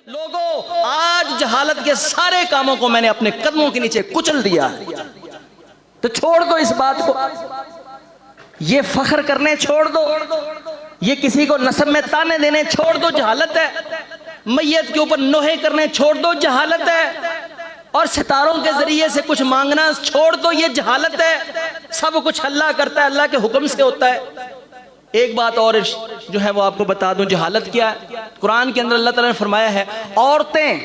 लोगों, आज जहालत के सारे कामों को मैंने अपने कदमों के नीचे कुचल दिया। तो छोड़ दो इस बात को, ये फख्र करने छोड़ दो, ये किसी को नस्ब में ताने देने छोड़ दो, जहालत है। मैयत के ऊपर नोहे करने छोड़ दो, जहालत है। और सितारों के जरिए से कुछ मांगना छोड़ दो, ये जहालत है। सब कुछ अल्लाह करता है, अल्लाह के हुक्म से होता है। एक बात और जो है वो आपको बता दूं, जहालत क्या है। कुरान के अंदर अल्लाह ताला ने फरमाया है, औरतें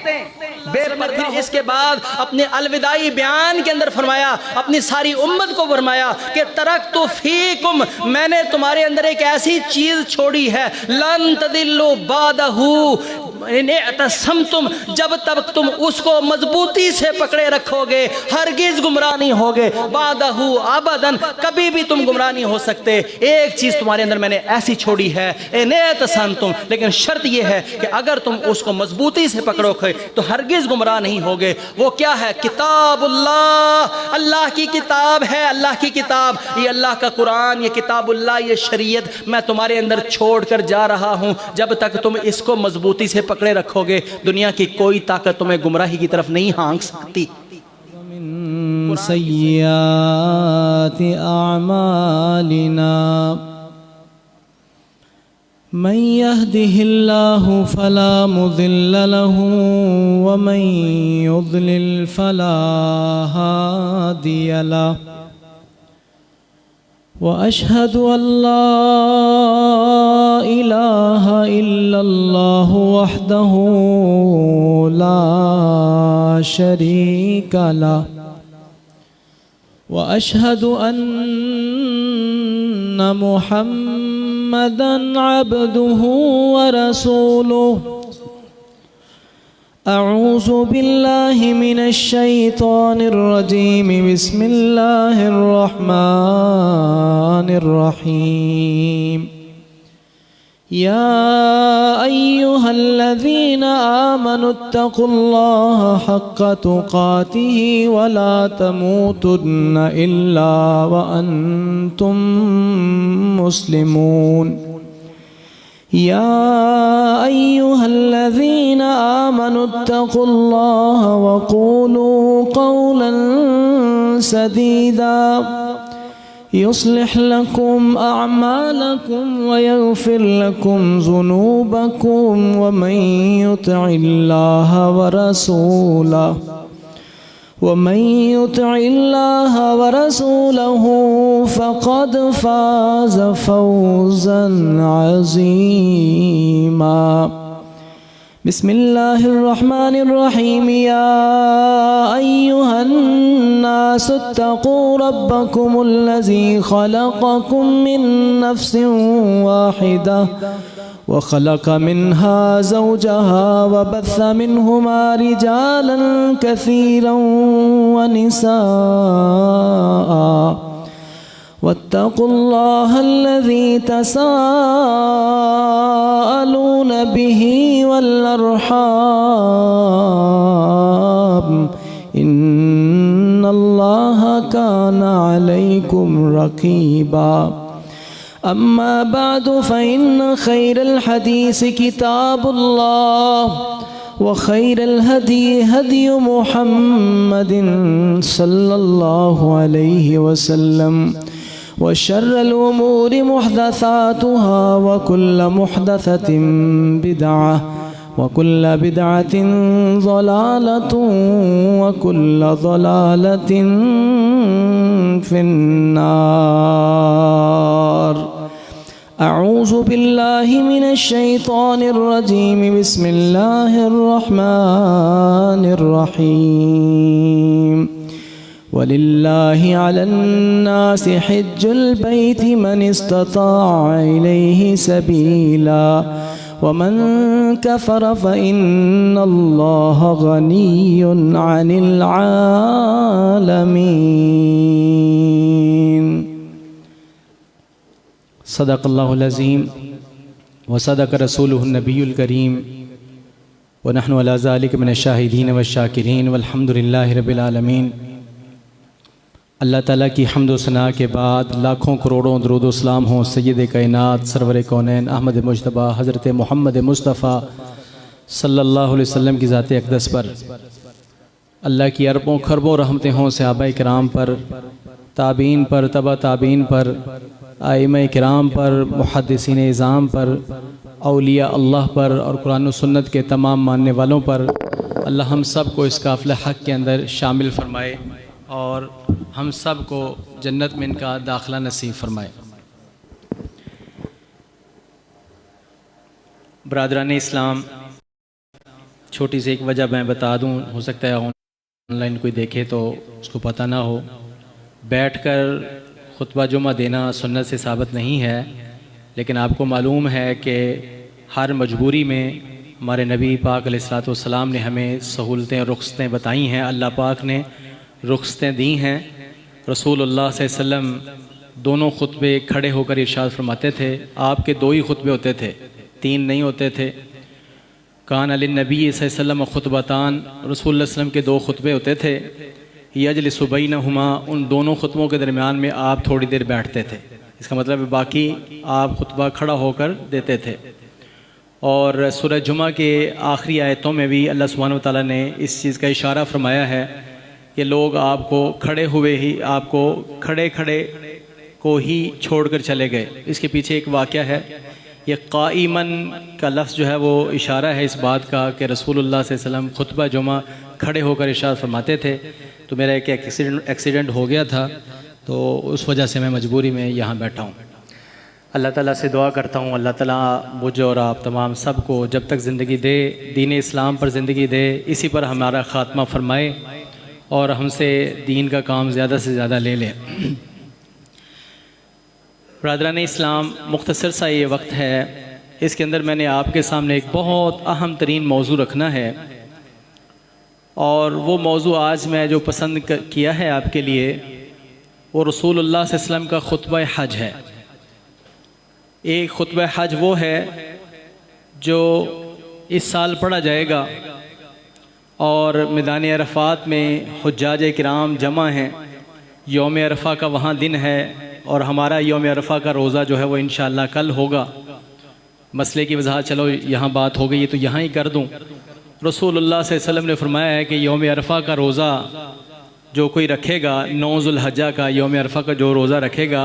बेपर्दा, इसके बाद अपने अलविदाई बयान के अंदर फरमाया, अपनी सारी उम्मत को फरमाया कि तरक्तु फीकुम, मैंने तुम्हारे अंदर एक ऐसी चीज छोड़ी है, लन तदिल्लु बादहू तुम, जब तक तुम उसको मजबूती से पकड़े रखोगे हरगिज गुमराह नहीं होगे। बादहू अबदन, कभी भी तुम गुमराह नहीं हो सकते। एक चीज तुम्हारे अंदर मैंने ऐसी छोड़ी है, तुम, लेकिन शर्त यह है कि अगर तुम उसको मजबूती से पकड़ोगे तो हरगिज गुमराह नहीं होगे। वो क्या है? किताबुल्लाह, अल्लाह की किताब है। अल्लाह की किताब, ये अल्लाह का कुरान, ये किताबुल्लाह, ये शरीयत मैं तुम्हारे अंदर छोड़ कर जा रहा हूं। जब तक तुम इसको मजबूती से पकड़े रखोगे, दुनिया की कोई ताकत तुम्हें गुमराही की तरफ नहीं हाँक सकती। सय्याति आमालिना मन यहदिहिल्लाहु फला मुदिल्ल लहू व मन युद्लिल फला हादिय लहू व अशहदु अल्ला इलाहा इल्लल्लाहु वहदहु ला शरीका लहू व अशहदु अन्ना मुहम्मदन अब्दुहु व रसूलुहु। अऊज़ु बिल्लाहि मिनश शैतानिर रजीम, बिस्मिल्लाहिर रहमानिर रहीम। या अय्युहल्लज़ीना आमनुत्तक़ुल्लाहा हक़्क़ तुक़ातिही व ला तमूतुन्न इल्ला व अंतुम मुस्लिमून। या अय्युहल्लज़ीना आमनुत्तक़ुल्लाहा व क़ूलू क़ौलन सदीदा युस्लिह लकुम अअमालकुम व यग़फ़िर लकुम ज़ुनूबकुम व मन युतिइल्लाहा व रसूलहु फ़क़द फ़ाज़ फ़ौज़न अज़ीमा। बिस्मिल्लाहिर्रहमानिर्रहीम। या अय्युहन्नासुत्तक़ू रब्बकुमुल्लज़ी ख़लक़कुम मिन नफ़्सिन वाहिदा व ख़लक़ मिन्हा ज़ौजहा व बस्स मिन्हुमा रिजालन कसीरन व निसाअ वत्तक़ुल्लाहल्लज़ी तसाअलून बिही वल अर्हाम इन्नल्लाहा काना अलैकुम रक़ीबा। अम्मा बअदु फ़इन्न खैरल हदीस किताबुल्लाह व खैरल हदी हदी मुहम्मदिन सल्लल्लाहु अलैहि वसल्लम व शर्रल उमूरि मुहदसातुहा व कुल्ल मुहदसतिन बिदअह व कुल्ल बिदअतिन ज़लालतुन व कुल्ल ज़लालतिन फिन्नार। अऊज़ु बिल्लाहि मिनश शैतानिर रजीम, बिस्मिल्लाहिर रहमानिर रहीम। वलिल्लाहि अलन्नासि हिज्जुल बैति मन इस्तताअ इलैहि सबीला वमन कफ़र फ़इन्नल्लाहा गनिय्युन अनिल आलमीन। सदक़ल्लाहुल अज़ीम व सदक़ रसूलुहुन नबियुल करीम व नहनु अला ज़ालिका मिनश शाहिदीन व शाकिरीन वल्हम्दुलिल्लाहि रब्बिल आलमीन। अल्लाह ताला की हम्द व सना के बाद लाखों करोड़ों दरूद व सलाम हों सय्यद कायनात सरवर कौनैन अहमद मुज्तबा हज़रत मोहम्मद मुस्तफ़ा सल्लल्लाहु अलैहि वसल्लम की ज़ात अक़दस पर अल्लाह की अरबों खरबों रहमतें हों सहाबा किराम पर, ताबीन पर, तबा ताबीन पर, आइम्मा किराम पर, मुहद्दिसीन इज़ाम पर, औलिया अल्लाह पर और कुरान और सुन्नत के तमाम मानने वालों पर अल्लाह हम सब को इस काफ़िला हक़ के अंदर शामिल फ़रमाए और हम सब को जन्नत में इनका दाखिला नसीब फ़रमाए। बरादरान इस्लाम, छोटी सी एक वजह मैं बता दूं, हो सकता है ऑनलाइन कोई देखे तो उसको पता ना हो। बैठकर खुतबा जुमा देना सुन्नत से साबित नहीं है, लेकिन आपको मालूम है कि हर मजबूरी में हमारे नबी पाक अलैहिस्सलाम ने हमें सहूलतें और रुख़्सतें बताई हैं। अल्लाह पाक ने रुख़्सतें दी हैं। रसूलुल्लाह सल्लल्लाहु अलैहि वसल्लम दोनों खुतबे खड़े होकर इरशाद फरमाते थे। आपके दो ही खुतबे होते थे, तीन नहीं होते थे। कान अली नबी सल्लल्लाहु अलैहि वसल्लम खुतबतान, रसूलुल्लाह सल्लल्लाहु अलैहि वसल्लम के दो खुतबे होते थे। यजलिसु बैनहुमा, उन दोनों खुतबों के दरमियान में आप थोड़ी देर बैठते थे। इसका मतलब बाकी आप खुतबा खड़ा होकर देते थे। और सूरह जुमा के आखिरी आयतों में भी अल्लाह सुब्हानहू व तआला ने इस चीज़ का इशारा फरमाया है कि लोग आपको खड़े हुए ही, आपको खड़े खड़े को ही छोड़कर चले गए। इसके पीछे एक वाक़या है। ये क़ाइमन का लफ्ज़ जो है वो इशारा है इस बात का कि रसूलुल्लाह सल्लल्लाहु अलैहि वसल्लम खुतबा जुमा खड़े होकर इरशाद फरमाते थे। तो मेरा एक एक्सीडेंट हो गया था, तो उस वजह से मैं मजबूरी में यहाँ बैठा हूँ। अल्लाह ताला से दुआ करता हूँ अल्लाह ताला मुझे और आप तमाम सब को जब तक ज़िंदगी दे दीन इस्लाम पर ज़िंदगी दे, इसी पर हमारा ख़ात्मा फरमाए और हमसे दीन का काम ज़्यादा से ज़्यादा ले लें। बरादरान इस्लाम, मुख्तसर सा ये वक्त है, इसके अंदर मैंने आपके सामने एक बहुत अहम तरीन मौजू रखना है और वो मौजू आज मैं जो पसंद किया है आपके लिए वो रसूलुल्लाह सल्लल्लाहु अलैहि वसल्लम का खुतबा हज है। एक खुतबा हज वो है जो इस साल पढ़ा जाएगा और मैदान अरफ़ात में हुज्जाज किराम जमा हैं। यौम अरफ़ा का वहाँ दिन है और हमारा यौम अरफ़ा का रोज़ा जो है वो इंशाअल्लाह कल होगा। मसले की वजह चलो यहाँ बात हो गई है तो यहाँ ही कर दूँ। रसूलुल्लाह सल्लल्लाहु अलैहि वसल्लम ने फरमाया है कि यौम अरफ़ा का रोज़ा जो कोई रखेगा, 9 ज़ुल्हज्जा का यौम अरफ़ा का जो रोज़ा रखेगा,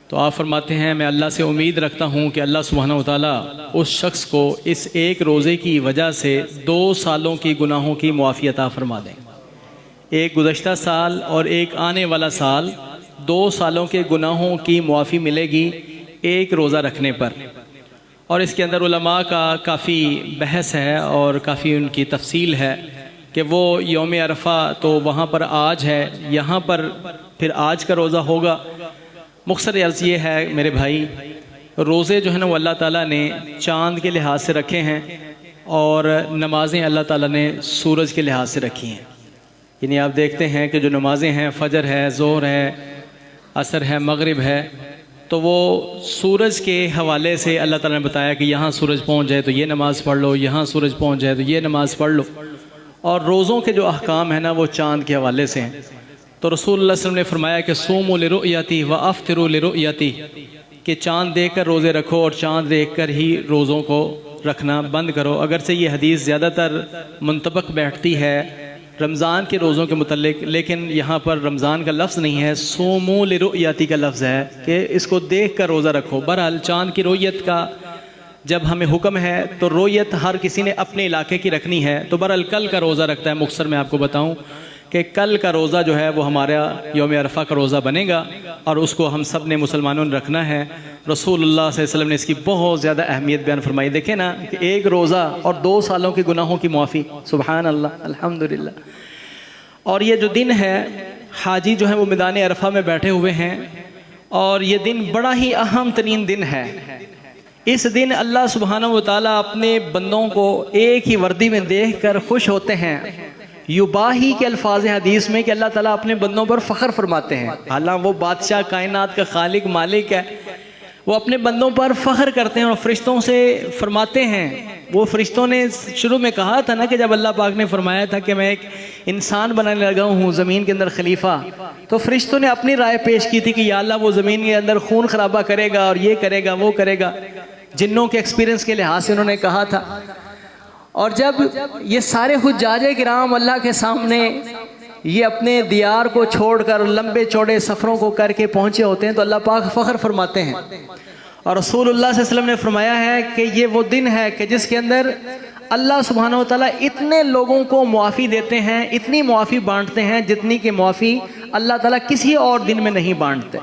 तो आप फरमाते हैं मैं अल्लाह से उम्मीद रखता हूँ कि अल्लाह सुब्हानहू व तआला उस शख्स को इस एक रोज़े की वजह से 2 सालों की गुनाहों की मुआफ़ी अता फरमा दें। एक गुज़श्ता साल और एक आने वाला साल, 2 सालों के गुनाहों की मुआफ़ी मिलेगी एक रोज़ा रखने पर। और इसके अंदर उलमा का काफ़ी बहस है और काफ़ी उनकी तफसील है कि वो यौम अरफ़ा तो वहाँ पर आज है, यहाँ पर फिर आज का रोज़ा होगा। मुख्तसर अर्ज़ ये है मेरे भाई, रोज़े जो है ना वो अल्लाह ताला ने चाँद के लिहाज से रखे हैं और नमाज़ें अल्लाह ताला ने सूरज के लिहाज से रखी हैं। यानी आप देखते हैं कि जो नमाज़ें हैं, फ़जर है, ज़ोहर है, असर है, मगरिब है, तो वो सूरज के हवाले से अल्लाह ताला ने बताया कि यहाँ सूरज पहुँच जाए तो ये नमाज़ पढ़ लो, यहाँ सूरज पहुँच जाए तो ये नमाज़ पढ़ लो। और रोज़ों के जो अहकाम है ना वो चाँद के हवाले से हैं। तो रसूलुल्लाह सल्लल्लाहु अलैहि वसल्लम ने फरमाया कि सूमू लिरुयती व अफ्तिरू लिरुयती, कि चाँद देखकर रोज़े रखो और चाँद देखकर ही रोज़ों को रखना बंद करो। अगर से ये हदीस ज़्यादातर मुंतबक बैठती है रमज़ान के रोज़ों के मुतल्लिक, लेकिन यहाँ पर रमज़ान का लफ्ज़ नहीं है, सूमू लिरुयती का लफ्ज़ है कि इसको देख कर रोज़ा रखो। बहरहाल चाँद की रोयत का जब हमें हुक्म है तो रोयत हर किसी ने अपने इलाके की रखनी है। तो बहरहाल कल का रोज़ा रखता है। मुख्तसर मैं आपको बताऊँ कि कल का रोज़ा जो है वो हमारा यौम अरफ़ा का रोज़ा बनेगा और उसको हम सब ने मुसलमानों ने रखना है। रसूलुल्लाह सल्लल्लाहु अलैहि वसल्लम ने इसकी बहुत ज़्यादा अहमियत बयान फरमाई। देखें ना कि एक रोज़ा और 2 सालों के गुनाहों की मुआफ़ी, सुबहान अल्लाह, अल्हम्दुलिल्लाह। और ये जो दिन है, हाजी जो है वो मैदान अरफ़ा में बैठे हुए हैं और ये दिन बड़ा ही अहम तरीन दिन है। इस दिन अल्लाह सुब्हानहू व तआला अपने बंदों को एक ही वर्दी में देख कर खुश होते हैं। युबाही के अल्फाज हदीस में कि अल्लाह ताला अपने बंदों पर फ़ख्र फरमाते हैं। हालांकि वो बादशाह कायनात का खालिक मालिक है, वो अपने बंदों पर फ़ख्र करते हैं और फ़रिश्तों से फरमाते हैं। वो फ़रिश्तों ने शुरू में कहा था ना कि जब अल्लाह पाक ने फरमाया था कि मैं एक इंसान बनाने लगा हूँ ज़मीन के अंदर खलीफा, तो फ़रिश्तों ने अपनी राय पेश की थी कि या अल्लाह वो ज़मीन के अंदर खून खराबा करेगा और ये करेगा वो करेगा। जिन्नों के एक्सपीरियंस के लिहाज से उन्होंने कहा था। और जब ये सारे हुज्जाजे किराम अल्लाह के सामने ये अपने दियार को छोड़कर लंबे चौड़े सफ़रों को करके पहुँचे होते हैं तो अल्लाह पाक फ़ख्र फरमाते हैं। और रसूलुल्लाह सल्लल्लाहु अलैहि वसल्लम ने फरमाया है कि ये वो दिन है कि जिसके अंदर अल्लाह सुब्हानहू व तआला इतने लोगों को मुआफ़ी देते हैं, इतनी मुआफ़ी बांटते हैं जितनी कि मुआफ़ी अल्लाह ताला किसी और दिन में नहीं बांटते।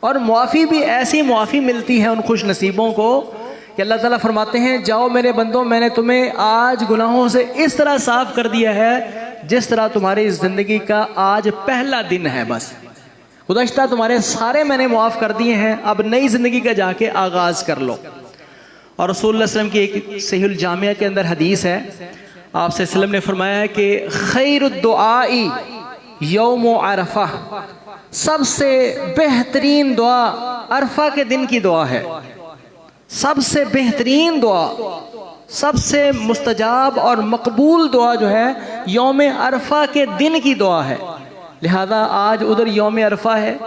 और मुआफ़ी भी ऐसी मुआफ़ी मिलती है उन खुश नसीबों को कि अल्लाह ताला फरमाते हैं, जाओ मेरे बंदो, मैंने तुम्हें आज गुनाहों से इस तरह साफ़ कर दिया है जिस तरह तुम्हारी ज़िंदगी का आज पहला दिन है। बस गुज़श्ता तुम्हारे सारे मैंने मुआफ़ कर दिए हैं, अब नई ज़िंदगी का जाके आगाज़ कर लो। और रसूलुल्लाह सल्लल्लाहु अलैहि वसल्लम की एक सहीहुल जामिया के अंदर हदीस है, आपसे सल्लम ने फरमाया है कि खैरुद्दुआई यौम अरफा, सबसे बेहतरीन दुआ अरफा के दिन की दुआ है। सबसे बेहतरीन दुआ, सबसे मुस्तजाब और मकबूल दुआ जो है यौम अरफा के दिन की दुआ है। लिहाजा आज उधर यौम अरफा है,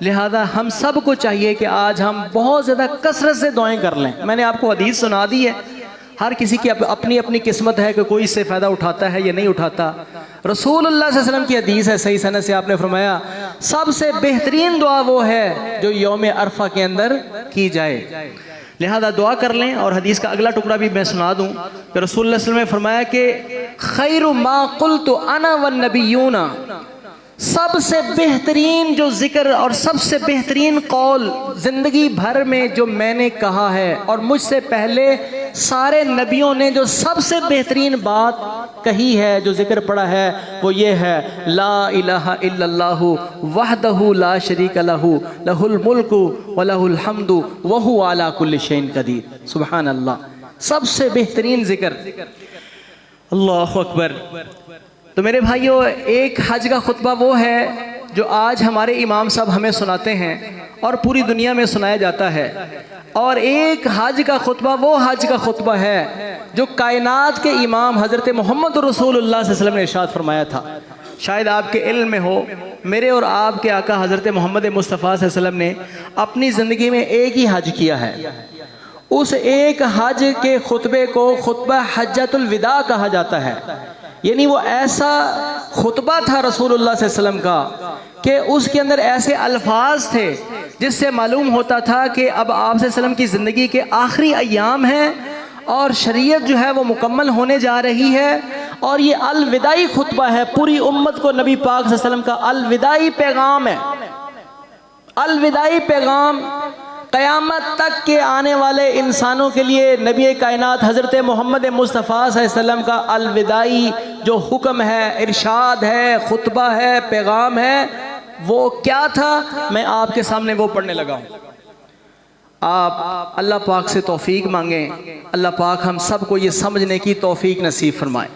लिहाजा हम सब को चाहिए कि आज हम बहुत ज़्यादा कसरत से दुआएं कर लें। मैंने आपको हदीस सुना दी है, हर किसी की अपनी अपनी किस्मत है कि कोई इससे फ़ायदा उठाता है या नहीं उठाता। रसूलुल्लाह सल्लल्लाहु अलैहि वसल्लम की हदीस है, सही सनद से आपने फरमाया सबसे बेहतरीन दुआ वो है जो यौम अरफा के अंदर की जाए। लिहाजा दुआ कर लें। और हदीस का अगला टुकड़ा भी मैं सुना दूं कि रसूलुल्लाह सल्लल्लाहु अलैहि वसल्लम ने फरमाया कि खैरु मा कुल्तु अना वन नबियूना, सबसे बेहतरीन जो जिक्र और सबसे बेहतरीन कौल ज़िंदगी भर में जो मैंने कहा है और मुझसे पहले सारे नबियों ने जो सबसे बेहतरीन बात कही है, जो जिक्र पढ़ा है, वो ये है ला इलाहा इल्लल्लाहु वहदहु ला शरीका लहू लहुल मुल्कु व लहुल हम्दु व हुवा अला कुल्लि शैइन कदीर। सुभान अल्लाह, सबसे बेहतरीन जिक्र। अल्लाहु अकबर। तो मेरे भाइयों, एक हज का खुतबा वो है जो आज हमारे इमाम साहब हमें सुनाते हैं और पूरी दुनिया में सुनाया जाता है। और एक हज का खुतबा वो हज का खुतबा है जो कायनात के इमाम हज़रत मोहम्मद रसूलुल्लाह सल्लल्लाहु अलैहि वसल्लम ने इरशाद फरमाया था। शायद आपके इल्म में हो, मेरे और आपके आका हज़रत मोहम्मद मुस्तफ़ा सल्लल्लाहु अलैहि वसल्लम ने अपनी ज़िंदगी में एक ही हज किया है। उस एक हज के खुतबे को खुतबा हज्जतुल विदा कहा जाता है। यानी वो ऐसा खुतबा था रसूलुल्लाह सल्लल्लाहु अलैहि वसल्लम का कि उसके अंदर ऐसे अल्फाज थे जिससे मालूम होता था कि अब आप सल्लल्लाहु अलैहि वसल्लम की ज़िंदगी के आखिरी अय्याम हैं और शरीयत जो है वो मुकम्मल होने जा रही है। और ये अलविदाई खुतबा है, पूरी उम्मत को नबी पाक सल्लल्लाहु अलैहि वसल्लम का अलविदाई पैगाम है। अलविदाई पैगाम क़यामत तक के आने वाले इंसानों के लिए नबी कायनात हज़रत मोहम्मद मुस्तफ़ा सल्लल्लाहु अलैहि वसल्लम का अलविदाई जो हुक्म है, इरशाद है, खुतबा है, पैगाम है, वो क्या था, मैं आपके सामने वो पढ़ने लगा हूँ। आप अल्लाह पाक से तौफीक मांगें, अल्लाह पाक हम सब को ये समझने की तौफीक नसीब फरमाए।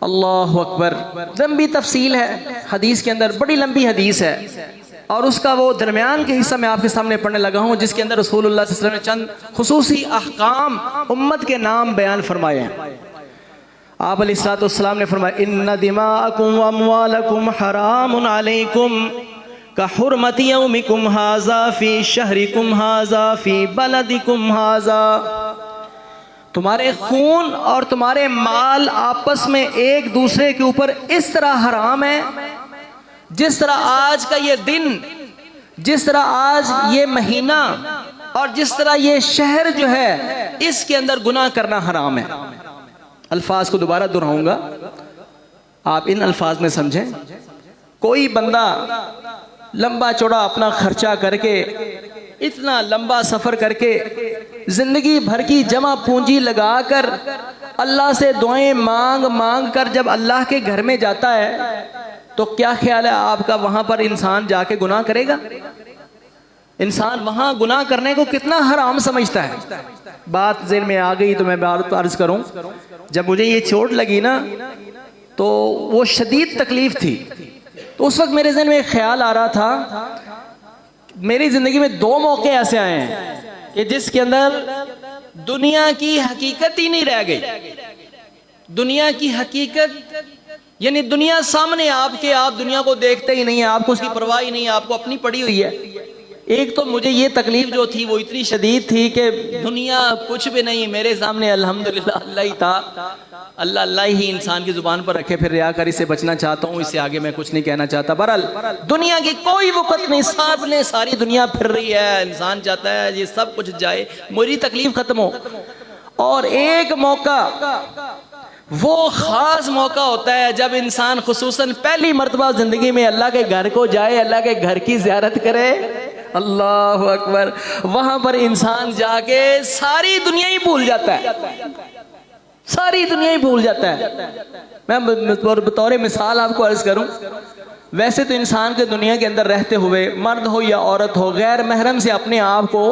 अल्लाहु अकबर। लंबी तफसील है हदीस के अंदर, बड़ी लंबी हदीस है और उसका वो दरमियान के हिस्सा मैं आपके सामने पढ़ने लगा हूँ जिसके अंदर रसूलुल्लाह सल्लल्लाहु अलैहि वसल्लम ने चंद खुसूसी अहकाम उम्मत के नाम बयान फरमाए हैं। आप अलैहिस्सलातु वस्सलाम ने फरमाया इन्ना दिमाअकुम व अमवालकुम हरामुन अलैकुम का हुर्मति यौमिकुम हाज़ा फी शहरिकुम हाज़ा फी बलदिकुम हाज़ा। तुम्हारे खून और तुम्हारे माल आपस में एक दूसरे के ऊपर इस तरह हराम है जिस तरह आज का ये दिन, जिस तरह आज ये महीना और जिस तरह ये शहर जो है इसके अंदर गुनाह करना हराम है। अल्फाज को दोबारा दोहराऊंगा, आप इन अल्फाज में समझें। कोई बंदा लंबा चौड़ा अपना खर्चा करके, इतना लंबा सफर करके, जिंदगी भर की जमा पूंजी लगाकर अल्लाह से दुआएं मांग मांग कर जब अल्लाह के घर में जाता है तो क्या ख्याल है आपका, वहां पर इंसान जाके गुनाह करेगा? इंसान वहां गुनाह करने को कितना हराम समझता है। बात ज़हन में आ गई तो मैं बात अर्ज करूं, जब मुझे ये चोट लगी ना तो वो शदीद तकलीफ थी। तो उस वक्त मेरे ज़हन में एक ख्याल आ रहा था, मेरी ज़िंदगी में दो मौके ऐसे आए हैं कि जिसके अंदर दुनिया की हकीकत ही नहीं रह गई। दुनिया की हकीकत यानी दुनिया सामने आपके, आप दुनिया को देखते ही नहीं है, आपको उसकी परवाह ही नहीं है, आपको अपनी पड़ी हुई है। एक तो मुझे ये तकलीफ जो थी वो इतनी शदीद थी कि दुनिया कुछ भी नहीं मेरे सामने, अल्हम्दुलिल्लाह अल्लाह ही था। अल्लाह अल्लाह ही इंसान की जुबान पर रखे, फिर रियाकारी से बचना चाहता हूँ, इससे आगे मैं कुछ नहीं कहना चाहता। बहरहाल दुनिया की कोई वक़्त नहीं, सामने सारी दुनिया फिर रही है, इंसान चाहता है ये सब कुछ जाए, मेरी तकलीफ खत्म हो। और एक मौका, वो ख़ास मौका होता है जब इंसान खुसूसन पहली मर्तबा ज़िंदगी में अल्लाह के घर को जाए, अल्लाह के घर की ज़ियारत करे। अल्लाह अकबर। वहाँ पर इंसान जाके सारी दुनिया ही भूल जाता है, सारी दुनिया ही भूल जाता है। मैं बतौर मिसाल आपको अर्ज़ करूँ, वैसे तो इंसान के दुनिया के अंदर रहते हुए, मर्द हो या औरत हो, गैर महरम से अपने आप को,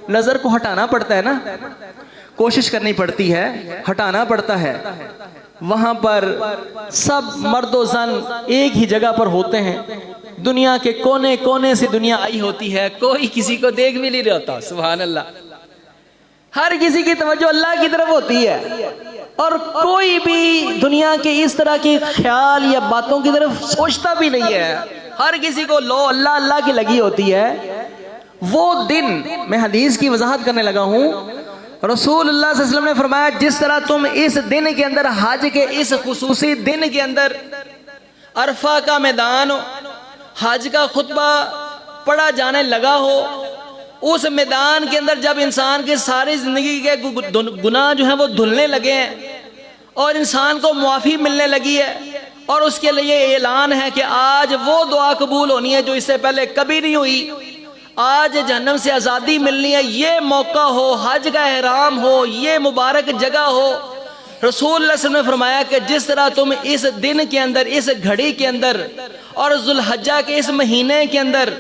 नज़र को हटाना पड़ता है ना, कोशिश करनी पड़ती है, हटाना पड़ता है। वहाँ पर सब मर्दो जन एक ही जगह पर होते हैं, दुनिया के कोने कोने से दुनिया आई होती है, कोई किसी को देख भी नहीं रहता। सुभान अल्लाह। हर किसी की तवज्जो अल्लाह की तरफ होती है और कोई भी दुनिया के इस तरह के ख्याल या बातों की तरफ सोचता भी नहीं है। हर किसी को लो अल्लाह अल्लाह की लगी होती है। वो दिन, मैं हदीस की वजाहत करने लगा हूँ, रसूलुल्लाह सल्लल्लाहु अलैहि वसल्लम ने फरमाया, जिस तरह तुम इस दिन के अंदर, हज के इस खुसूसी दिन के अंदर, अरफा का मैदान हो, हज का खुतबा पढ़ा जाने लगा हो, उस मैदान के अंदर जब इंसान के सारी जिंदगी के गुनाह जो है वो धुलने लगे हैं और इंसान को मुआफ़ी मिलने लगी है, और उसके लिए ऐलान है कि आज वो दुआ कबूल होनी है जो इससे पहले कभी नहीं हुई, आज जहन्नम से आज़ादी मिलनी है, ये मौका हो, हज का एहराम हो, ये मुबारक जगह हो। रसूल सल्लल्लाहु अलैहि वसल्लम ने फरमाया कि जिस तरह तुम इस दिन के अंदर, इस घड़ी के अंदर, और जुल्हज्जा के इस महीने के अंदर,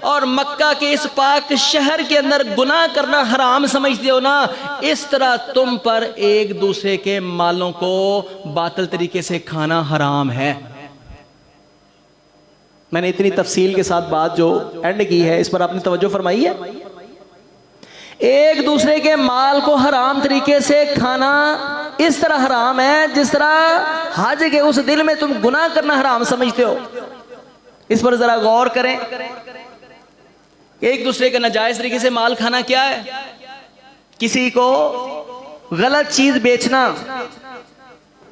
और मक्का के इस पाक शहर के अंदर गुनाह करना हराम समझते हो ना, इस तरह तुम पर एक दूसरे के मालों को बातिल तरीके से खाना हराम है। मैंने इतनी तफसील के साथ बात जो एंड की है, इस पर आपने तवज्जो फरमाई है। एक दूसरे के माल को हराम तरीके से खाना इस तरह हराम है जिस तरह हज के उस दिन में तुम गुनाह करना हराम समझते हो। इस पर जरा गौर करें। एक दूसरे का नाजायज तरीके से माल खाना क्या है? किसी को गलत चीज बेचना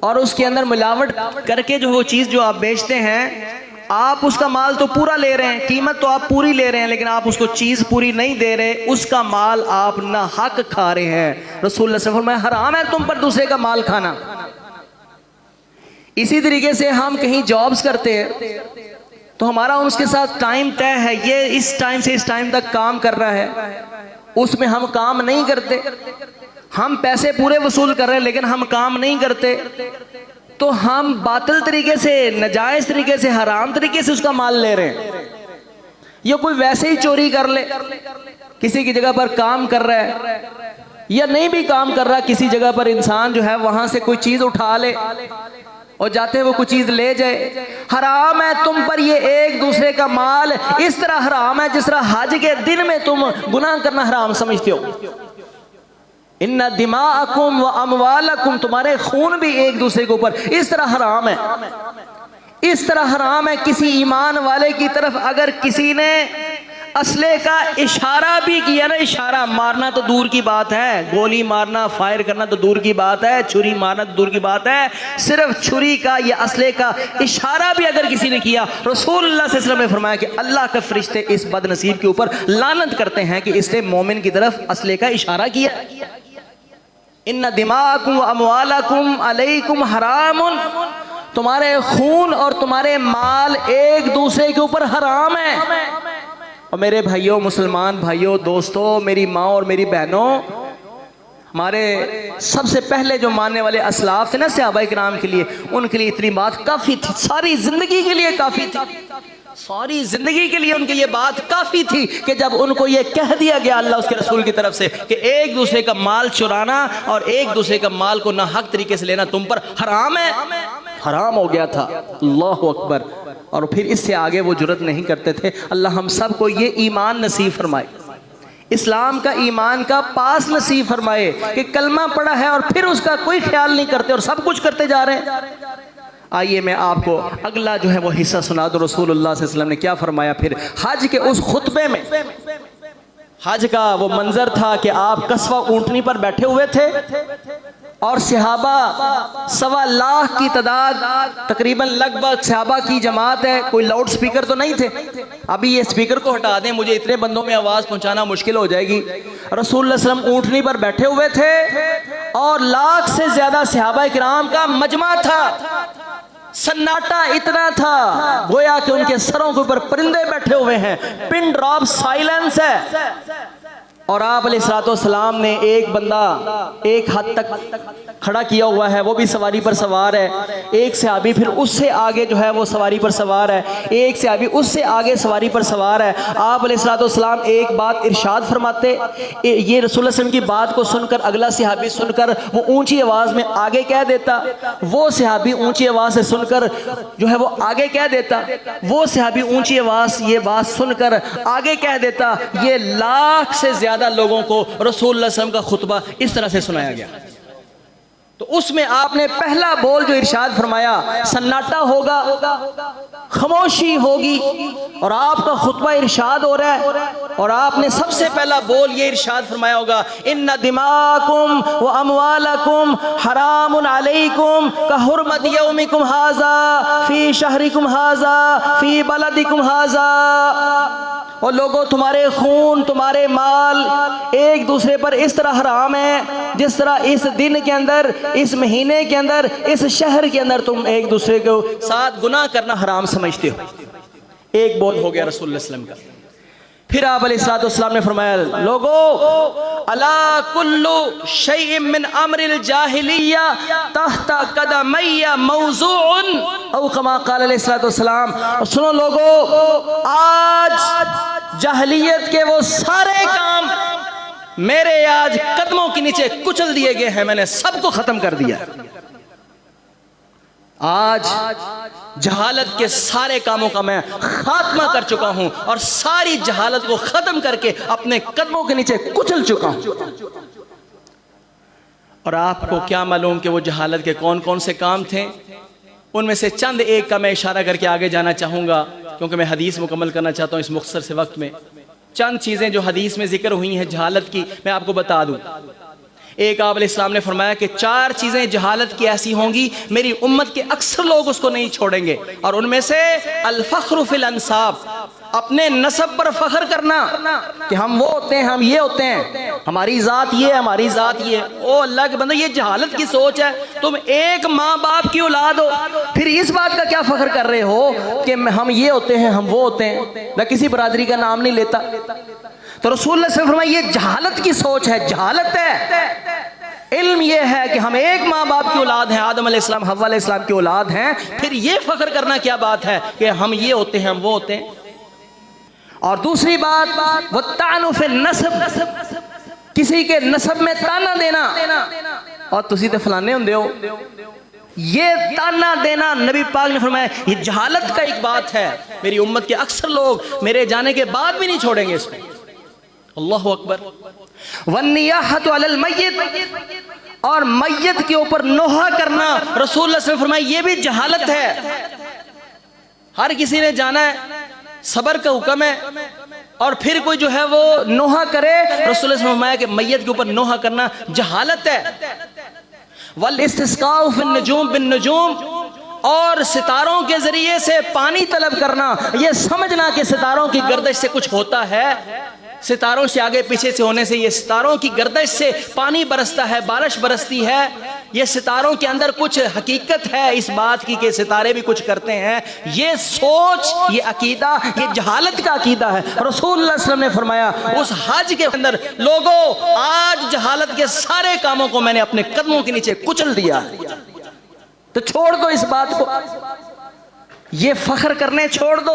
और उसके अंदर मिलावट करके जो वो चीज जो आप बेचते हैं, आप उसका माल तो पूरा ले रहे हैं, कीमत तो आप पूरी ले रहे हैं, लेकिन आप उसको चीज पूरी नहीं दे रहे, उसका माल आप ना हक खा रहे हैं। रसूलुल्लाह सल्लल्लाहु अलैहि वसल्लम, हराम है तुम पर दूसरे का माल खाना। इसी तरीके से हम कहीं जॉब्स करते हैं तो हमारा उसके साथ टाइम तय है, ये इस टाइम से इस टाइम तक काम कर रहा है, उसमें हम काम नहीं करते, हम पैसे पूरे वसूल कर रहे हैं लेकिन हम काम नहीं करते, तो हम बातिल तरीके से, नाजायज तरीके से, हराम तरीके से उसका माल ले रहे हैं। या कोई वैसे ही चोरी कर ले, किसी की जगह पर काम कर रहा है या नहीं भी काम कर रहा, किसी जगह पर इंसान जो है वहां से कोई चीज उठा ले और जाते वो कुछ चीज ले जाए, हराम है तुम पर ये एक दूसरे का माल। इस तरह हराम है जिस तरह हज के दिन में तुम गुनाह करना हराम समझते हो। इन्ना दिमाअकुम व अमवालकुम, तुम्हारे खून भी एक दूसरे के ऊपर इस तरह हराम है। इस तरह हराम है किसी ईमान वाले की तरफ अगर किसी ने असले का इशारा भी किया ना, इशारा मारना तो दूर की बात है, गोली मारना, फायर करना तो दूर की बात है, छुरी मारना तो दूर की बात है, सिर्फ छुरी का या असले का इशारा भी अगर किसी ने किया, रसूलुल्लाह सल्लल्लाहु अलैहि वसल्लम ने फरमाया कि अल्लाह के फरिश्ते इस बदनसीब के ऊपर लानत करते हैं कि इसने मोमिन की तरफ असले का इशारा किया। इन्ना दिमाअकुम व अमवालकुम अलैकुम हरामुन, तुम्हारे खून और तुम्हारे माल एक दूसरे के ऊपर हराम है। और मेरे भाइयों, मुसलमान भाइयों, दोस्तों, मेरी माँ और मेरी बहनों, हमारे सबसे पहले जो मानने वाले असलाफ थे ना सहाबाए किराम के लिए, उनके लिए इतनी बात काफ़ी थी, सारी ज़िंदगी के लिए काफ़ी थी, सारी ज़िंदगी के लिए उनके ये बात काफ़ी थी कि जब उनको ये कह दिया गया अल्लाह उसके रसूल की तरफ से कि एक दूसरे का माल चुराना और एक दूसरे का माल को नाहक तरीके से लेना तुम पर हराम है, हराम हो गया था। अल्लाह अकबर। और फिर इससे आगे वो जुर्रत नहीं करते थे। अल्लाह हम सब को ये ईमान नसीब फरमाए, इस्लाम का ईमान का पास नसीब फरमाए कि कलमा पड़ा है और फिर उसका कोई ख्याल नहीं करते और सब कुछ करते जा रहे हैं। आइए मैं आपको अगला जो है वो हिस्सा सुना दूं। रसूलुल्लाह सल्लल्लाहु अलैहि वसल्लम ने क्या फरमाया फिर हज के उस खुतबे में। हज का वो मंजर था कि आप कस्बा ऊंटनी पर बैठे हुए थे और सहाबा 1.25 लाख की तादाद, तकरीबन लगभग सहाबा की जमात है। कोई लाउड स्पीकर तो नहीं थे। अभी ये स्पीकर को हटा दें, मुझे इतने बंदों में आवाज़ पहुंचाना मुश्किल हो जाएगी। रसूलुल्लाह सल्लल्लाहु अलैहि वसल्लम ऊंटनी पर बैठे हुए थे और लाख से ज्यादा सहाबा किराम का मजमा था। सन्नाटा इतना था गोया कि उनके सरों के ऊपर परिंदे बैठे हुए हैं। पिन ड्रॉप साइलेंस है। और आप अलैहिस्सलाम ने एक बंदा एक हद तक खड़ा किया हुआ है, वो भी सवारी पर सवार है। एक सहाबी फिर उससे आगे जो है वो सवारी पर सवार है, एक सहाबी उससे आगे सवारी पर सवार है। आप अलैहिस्सलाम एक बात इरशाद फरमाते, ये रसूल सल्लल्लाहु अलैहि वसल्लम की बात को सुनकर अगला सहाबी सुनकर वो ऊंची आवाज़ में आगे कह देता, वो सहाबी ऊंची आवाज़ से सुनकर जो है वो आगे कह देता, वो सहाबी ऊंची आवाज़ ये बात सुनकर आगे कह देता। ये लाख से ज्यादा लोगों को रसूलुल्लाह सल्लल्लाहु अलैहि वसल्लम का खुतबा इस तरह से सुनाया गया। तो उसमें आपने पहला बोल जो इरशाद फरमाया, सन्नाटा होगा, खामोशी होगी और आपका खुतबा इरशाद हो रहा है और आपने सबसे पहला बोल ये इरशाद फरमाया होगा, इन्ना दिमाकुम व अमवालकुम हरामुन अलैकुम का हुर्मत यौमिकुम हाजा फी शहरिकुम हाजा फी बलदिकुम हाजा। और लोगों, तुम्हारे खून तुम्हारे माल एक दूसरे पर इस तरह हराम है जिस तरह इस दिन के अंदर, इस महीने के अंदर, इस शहर के अंदर तुम एक दूसरे को साथ गुनाह करना हराम समझते हो। एक बोल हो गया रसूलुल्लाह सल्लल्लाहु अलैहि वसल्लम का। फिर आप अलैहिस्सलाम ने फरमाया, लोगों अला कुल्लु शैइन मिन अमरिल जाहिलिया तहता कदमैया मौज़ूउन औ कमा क़ाल अलैहिस्सलाम। सुनो लोगों, आज जाहिलियत के वो सारे काम मेरे आज कदमों के नीचे कुचल दिए गए हैं। मैंने सबको खत्म कर दिया। आज जहालत के सारे कामों का मैं खात्मा कर चुका हूं और सारी जहालत को खत्म करके अपने कदमों के नीचे कुचल चुका हूं। और आपको क्या मालूम कि वो जहालत के कौन कौन से काम थे? उनमें से चंद एक का मैं इशारा करके आगे जाना चाहूंगा, क्योंकि मैं हदीस मुकम्मल करना चाहता हूं इस मुख्तसर से वक्त में। चंद चीजें जो हदीस में जिक्र हुई हैं जहालत की, मैं आपको बता दूं। एक आप अलैहिस्सलाम ने फरमाया कि 4 चीजें जहालत की ऐसी होंगी मेरी उम्मत के अक्सर लोग उसको नहीं छोड़ेंगे। और उनमें से अल फख्रु फिल अंसाब, अपने नसब पर फख्र करना कि हम वो होते हैं, हम ये होते हैं, हमारी जात ये है, हमारी जात ये है। ओ अल्लाह के बंदे, ये जहालत की सोच है। तुम एक माँ बाप की औलाद हो, फिर इस बात का क्या फख्र कर रहे हो कि हम ये होते हैं, हम वो होते हैं। मैं किसी बरादरी का नाम नहीं लेता। तो रसूलुल्लाह सल्लल्लाहु अलैहि वसल्लम फरमाया, ये जहालत की सोच है, जहालत है। इल्म ये है कि हम एक माँ बाप की औलाद हैं, आदम अलैहिस्सलाम हव्वा अलैहिस्सलाम की औलाद हैं। फिर ये फख्र करना क्या बात है कि हम ये होते हैं, हम वो होते हैं। और दूसरी बात, वो तानु फिल नस्ब, किसी के नस्ब में ताना देना, और तुसी ते फलाने हुंदे हो, ये ताना देना नबी पाक ने फरमाया ये जहालत का एक बात है। मेरी उम्मत के अक्सर लोग मेरे जाने के बाद भी नहीं छोड़ेंगे इसको। अल्लाहु अकबर। वन्नियाहतु अलल मय्यित, और मय्यत के ऊपर नोहा करना, रसूलुल्लाह सल्लल्लाहु अलैहि वसल्लम फरमाया ये भी जहालत है। हर किसी ने जाना है, सबर का हुक्म है, और फिर कोई जो है वो नोहा करे, रसूलुल्लाह सल्लल्लाहु अलैहि वसल्लम फरमाया कि मय्यत के ऊपर नोहा करना जहालत है। वल इस्तिस्काउ फिन नजूम बिन नजूम, और सितारों के जरिए से पानी तलब करना, ये समझना कि सितारों की गर्दिश से कुछ होता है, सितारों से आगे पीछे से होने से ये सितारों की गर्दिश से पानी बरसता है, बारिश बरसती है। ये सितारों के अंदर कुछ हकीकत है इस बात की कि सितारे भी कुछ करते हैं। ये सोच, ये अकीदा, ये जहालत का अकीदा है। रसूलुल्लाह सल्लल्लाहु अलैहि वसल्लम ने फरमाया उस हज के अंदर, लोगों आज जहालत के सारे कामों को मैंने अपने कदमों के नीचे कुचल दिया। तो छोड़ दो इस बात को, ये फख्र करने छोड़ दो,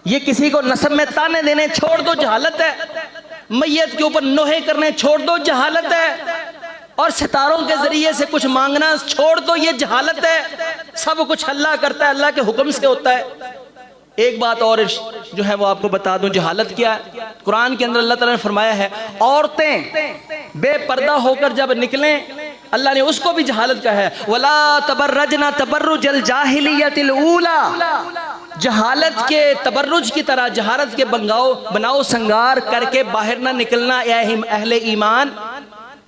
ये किसी को नस्ब में ताने देने छोड़ दो, जहालत है। मैयत के ऊपर नोहे करने छोड़ दो, जहालत है। और सितारों के जरिए से कुछ मांगना छोड़ दो, ये जहालत है। सब कुछ अल्लाह करता है, अल्लाह के हुक्म से होता है। एक बात और जो है वो आपको बता दूं, जहालत क्या है। कुरान के अंदर अल्लाह ताला ने फरमाया है, औरतें बेपर्दा होकर जब निकलें अल्लाह ने उसको भी जहालत कहा है, वला तबर्रजना तबर्रुजल जाहिलियतिल ऊला, जहालत के तबर्रुज की तरह जहालत के बनाओ संगार करके बाहर ना निकलना अहले ईमान।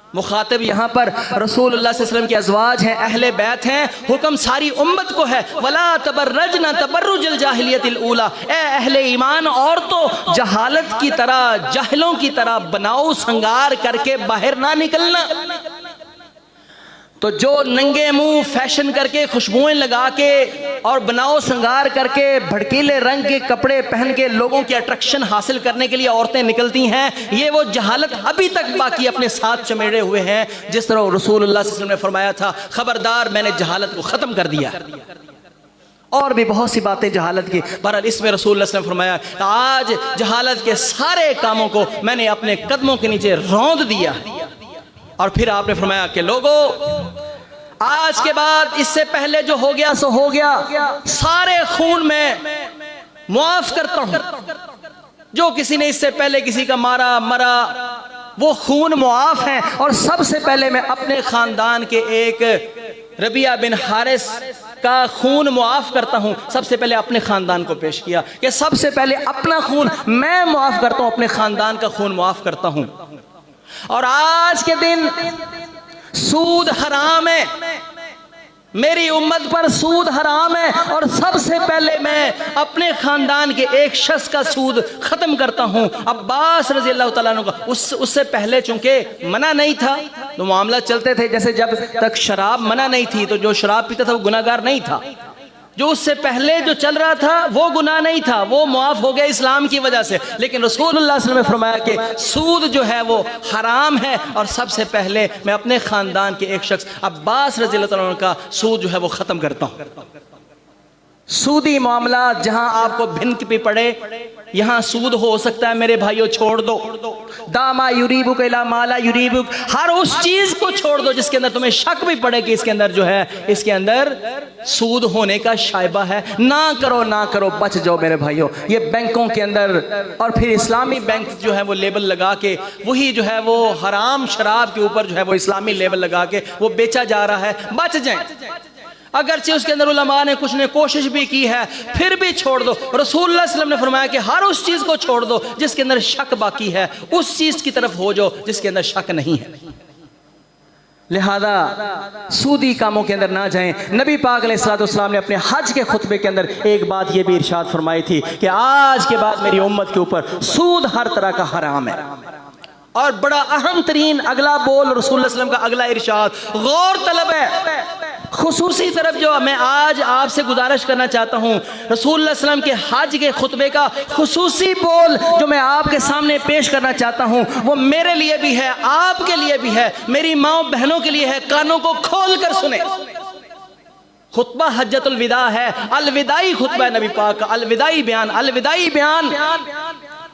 मुखातिब यहाँ पर रसूलुल्लाह सल्लल्लाहु अलैहि वसल्लम के अज़वाज हैं, अहले बैत हैं, हुक्म सारी उम्मत को है, वला तबर्रजना तबर्रुजल जाहिलियतिल ऊला, ए अहले ईमान औरतों जहालत की तरह जाहिलों की तरह बनाओ संगार करके बाहर ना निकलना। तो जो नंगे मुंह फैशन करके खुशबुएं लगा के और बनाओ संगार करके भड़कीले रंग के कपड़े पहन के लोगों की अट्रैक्शन हासिल करने के लिए औरतें निकलती हैं, ये वो जहालत अभी तक बाकी अपने साथ चमेड़े हुए हैं, जिस तरह रसूलुल्लाह सल्लल्लाहु अलैहि वसल्लम ने फरमाया था, खबरदार मैंने जहालत को ख़त्म कर दिया। और भी बहुत सी बातें जहालत की, बहरहाल इसमें रसूलुल्लाह सल्लल्लाहु अलैहि वसल्लम फरमाया, आज जहालत के सारे कामों को मैंने अपने कदमों के नीचे रौंद दिया। और फिर आपने फरमाया कि लोगों आज के बाद इससे पहले जो हो गया सो हो गया, सारे खून में मुआफ करता हूं। जो किसी ने इससे पहले किसी का मारा मरा वो खून मुआफ है। और सबसे पहले मैं अपने खानदान के एक रबिया बिन हारिस का खून मुआफ करता हूं। सबसे पहले अपने खानदान को पेश किया कि सबसे पहले अपना खून मैं मुआफ करता हूं, अपने खानदान का खून मुआफ करता हूं। और आज के दिन सूद हराम है, मेरी उम्मत पर सूद हराम है, और सबसे पहले मैं अपने खानदान के एक शख्स का सूद खत्म करता हूं, अब्बास रजी अल्लाह तआला अन्हु का। उससे पहले चूंकि मना नहीं था तो मामला चलते थे, जैसे जब तक शराब मना नहीं थी तो जो शराब पीता था वो गुनाहगार नहीं था, जो उससे पहले जो चल रहा था वो गुनाह नहीं था, वो मुआफ हो गया इस्लाम की वजह से। लेकिन रसूलुल्लाह सल्लल्लाहु अलैहि वसल्लम ने फरमाया कि सूद जो है वो हराम है, और सबसे पहले मैं अपने खानदान के एक शख्स अब्बास रज़ी अल्लाह अन्हु का सूद जो है वो ख़त्म करता हूँ। सूदी मामला जहां आपको भिनक भी पड़े, यहाँ सूद हो सकता है मेरे भाइयों, छोड़ दो। दामा युरीबुक इला माला युरीबुक, हर उस चीज को छोड़ दो जिसके अंदर तुम्हें शक भी पड़े कि इसके अंदर जो है इसके अंदर सूद होने का शायबा है। ना करो ना करो, बच जाओ मेरे भाइयों। ये बैंकों के अंदर और फिर इस्लामी बैंक जो है वो लेबल लगा के वही जो है वो हराम शराब के ऊपर जो है वो इस्लामी लेबल लगा के वो बेचा जा रहा है, बच जाए। अगरचे उसके अंदर उलमा ने कुछ ने कोशिश भी की है, फिर भी छोड़ दो। रसूलुल्लाह सल्लल्लाहु अलैहि वसल्लम ने फरमाया कि हर उस चीज को छोड़ दो जिसके अंदर शक बाकी है, उस चीज की तरफ हो जाओ जिसके अंदर शक नहीं है। लिहाजा सूदी कामों के अंदर ना जाएं। नबी पाक अलैहिस्सलातु वस्सलाम ने अपने हज के खुतबे के अंदर एक बात ये भी इरशाद फरमाई थी कि आज के बाद मेरी उम्मत के ऊपर सूद हर तरह का हराम है। और बड़ा अहम तरीन अगला बोल रसूलुल्लाह सल्लल्लाहु अलैहि वसल्लम का अगला इरशाद गौर तलब है। खुसूसी तरफ जो मैं आज आपसे गुजारिश करना चाहता हूँ, रसूलुल्लाह सल्लल्लाहु अलैहि वसल्लम के हज के खुतबे का खुसूसी बोल जो मैं आपके सामने पेश करना चाहता हूँ वो मेरे लिए भी है, आपके लिए भी है, मेरी माँ बहनों के लिए है। कानों को खोल कर सुने। खुतबा हज्जतुल विदा है, अलविदाई खुतबा है नबी पाक का, अलविदाई बयान, अलविदाई बयान।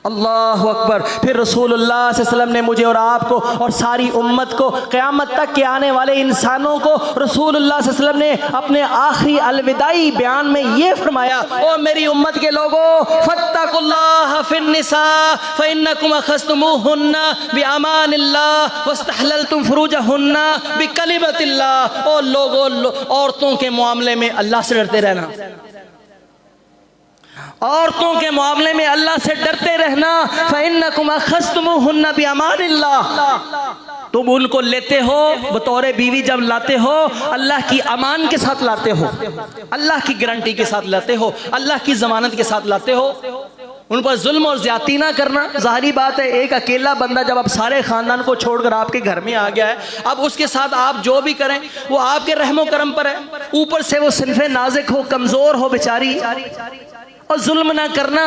अल्लाहु अकबर। फिर रसूलुल्लाह सल्लल्लाहु अलैहि वसल्लम ने मुझे और आपको और सारी उम्मत को, क़यामत तक के आने वाले इंसानों को रसूलुल्लाह सल्लल्लाहु अलैहि वसल्लम ने अपने आखिरी अलविदाई बयान में ये फरमाया, ओ मेरी उम्मत के लोगों, फत्तकुल्लाह फिन्निसा फइन्नकुम अखस्तुमुहुन्ना बिअमानिल्लाह वस्तहललतुम फुरूजहुन्ना बिकलिमतिल्लाह। ओ लोगों, औरतों के मामले में अल्लाह से डरते रहना, औरतों के मामले में अल्लाह से डरते रहना। फ़इन्नकुम अख़ज़्तुमूहुन्ना बिअमानिल्लाह, तुम उनको लेते हो बतौर बीवी, जब लाते हो अल्लाह की अमान के साथ लाते हो, अल्लाह की गारंटी के साथ लाते हो, अल्लाह की जमानत के साथ लाते हो। उन पर जुल्म और ज्यादती ना करना। जाहिर बात है एक अकेला बंदा जब आप सारे खानदान को छोड़कर आपके घर में आ गया है, अब उसके साथ आप जो भी करें वो आपके रहमो करम पर है। ऊपर से वो सिनफे नाज़िक हो, कमजोर हो बेचारी, और जुल्म ना करना,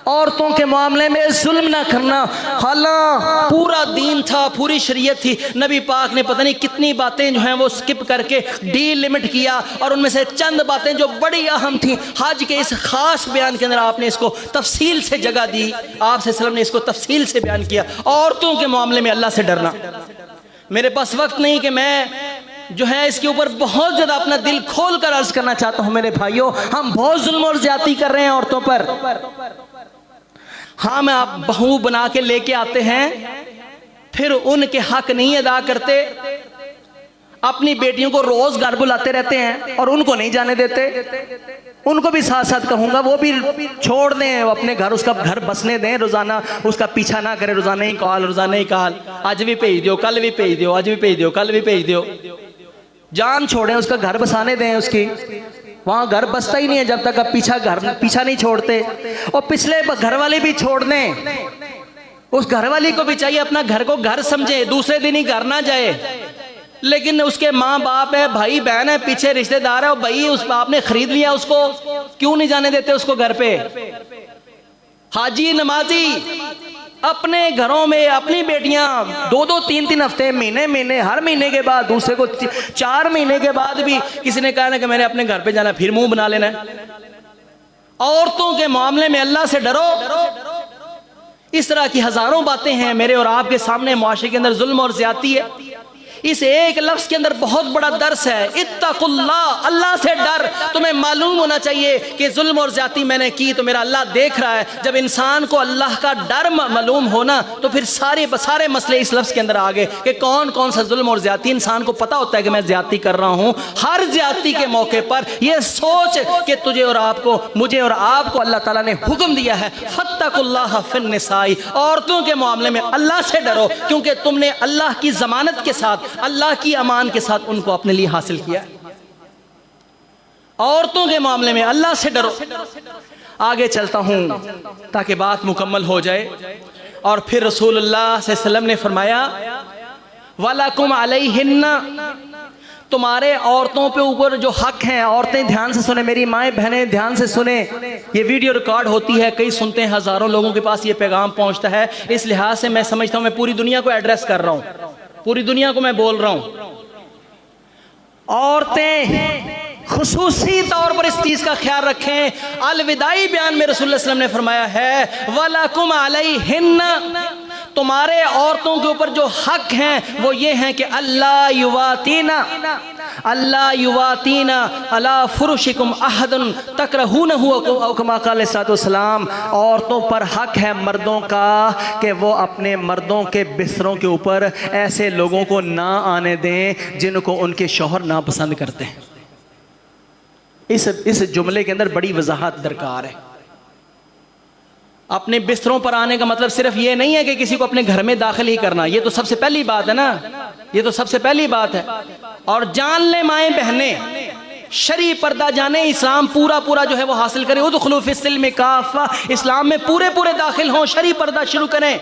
औरतों के मामले में जुल्म ना करना। हालांकि पूरा दीन था, पूरी शरीयत थी, नबी पाक ने पता नहीं कितनी बातें जो हैं वो स्किप करके डीलिमिट किया, और उनमें से चंद बातें जो बड़ी अहम थी हज के इस खास बयान के अंदर आपने इसको तफसील से जगह दी। आप सल्लल्लाहु ने इसको तफसील से बयान किया। औरतों के मामले में अल्लाह से डरना। मेरे पास वक्त नहीं कि मैं जो है इसके ऊपर बहुत ज्यादा अपना दिल खोल कर अर्ज करना चाहता हूं। मेरे भाइयों, हम बहुत जुल्म और ज्यादती कर रहे हैं औरतों पर। हाँ, मैं आप बहू बना के लेके आते हैं, फिर उनके हक नहीं अदा करते, अपनी बेटियों को रोज घर बुलाते रहते हैं और उनको नहीं जाने देते। उनको भी साथ साथ कहूंगा वो भी छोड़ दें, अपने घर उसका घर बसने दें, रोजाना उसका पीछा ना करें, रोजाना ही कॉल, रोजाना ही कॉल, आज भी भेज दो, कल भी भेज दो, आज भी भेज दो, कल भी भेज दो। जान छोड़ें, उसका घर बसाने दें, उसकी वहां घर बसता ही नहीं है जब तक आप पीछा नहीं छोड़ते। और पिछले घर वाले भी छोड़ दें, उस घर वाली को भी चाहिए अपना घर को घर समझे, दूसरे दिन ही घर ना जाए। लेकिन उसके माँ बाप है, भाई बहन है, पीछे रिश्तेदार है, और भाई उस बाप ने खरीद लिया उसको, क्यों नहीं जाने देते उसको घर पे। हाजी नमाजी अपने घरों में अपनी बेटियां 2-2 3-3 हफ्ते, महीने हर महीने के बाद, दूसरे को 4 महीने के बाद भी किसी ने कहा ना कि मैंने अपने घर पे जाना, फिर मुंह बना लेना है। औरतों के मामले में अल्लाह से डरो। इस तरह की हजारों बातें हैं मेरे और आपके सामने, मुआशरे के अंदर जुल्म और ज्यादती है। इस एक लफ्ज के अंदर बहुत बड़ा दर्स है, इत्तकुल्लाह, अल्लाह से डर। तुम्हें मालूम होना चाहिए कि जुल्म और ज्यादती मैंने की तो मेरा अल्लाह देख रहा है। जब इंसान को अल्लाह का डर मालूम होना तो फिर सारे मसले इस लफ्ज के अंदर आ गए कि कौन कौन सा जुल्म और ज्यादती। इंसान को पता होता है कि मैं ज्यादती कर रहा हूं। हर ज्यादती के मौके पर यह सोच कि तुझे और आपको, मुझे और आपको अल्लाह ताला ने हुक्म दिया है, फत्तकुल्लाह फिन्निसाई, औरतों के मामले में अल्लाह से डरो, क्योंकि तुमने अल्लाह की जमानत के साथ, अल्लाह की अमान के साथ उनको अपने लिए हासिल किया। औरतों के मामले में अल्लाह से डरो। आगे चलता हूं ताकि बात मुकम्मल हो जाए। और फिर रसूलुल्लाह सल्लल्लाहु अलैहि वसल्लम ने फरमाया, वलकुम अलैहिन्ना, तुम्हारे औरतों पे ऊपर जो हक हैं, औरतें ध्यान से सुने, मेरी माएँ बहनें ध्यान से सुने। ये वीडियो रिकॉर्ड होती है, कई सुनते हैं, हजारों लोगों के पास ये पैगाम पहुंचता है। इस लिहाज से मैं समझता हूं मैं पूरी दुनिया को एड्रेस कर रहा हूं, पूरी दुनिया को मैं बोल रहा हूं। औरतें खुसूसी तौर पर इस चीज का ख्याल रखें। अलविदाई बयान में रसूलुल्लाह सल्लल्लाहु अलैहि वसल्लम ने फरमाया है, वलकुम अलैहिन्ना, तुम्हारे औरतों के ऊपर जो हक हैं वो ये हैं कि अल्लाह युवातीना अला फुरुशिकुम अहदन तकरहूनहु औ कमा क़ाल सल्लल्लाहु। औरतों पर हक है मर्दों का कि वो अपने मर्दों के बिस्तरों के ऊपर ऐसे लोगों को ना आने दें जिनको उनके शौहर ना पसंद करते हैं। इस जुमले के अंदर बड़ी वजाहत दरकार है। अपने बिस्तरों पर आने का मतलब सिर्फ ये नहीं है कि किसी को अपने घर में दाखिल ही करना, ये तो सबसे पहली बात है ना, ये तो सबसे पहली बात है। और जान ले माएँ बहनें, शरी पर्दा जाने, इस्लाम पूरा जो है वो हासिल करें। उदखुलू फिस्सिल्म काफ़ा, इस्लाम में पूरे दाखिल हों, शरी पर्दा शुरू करें।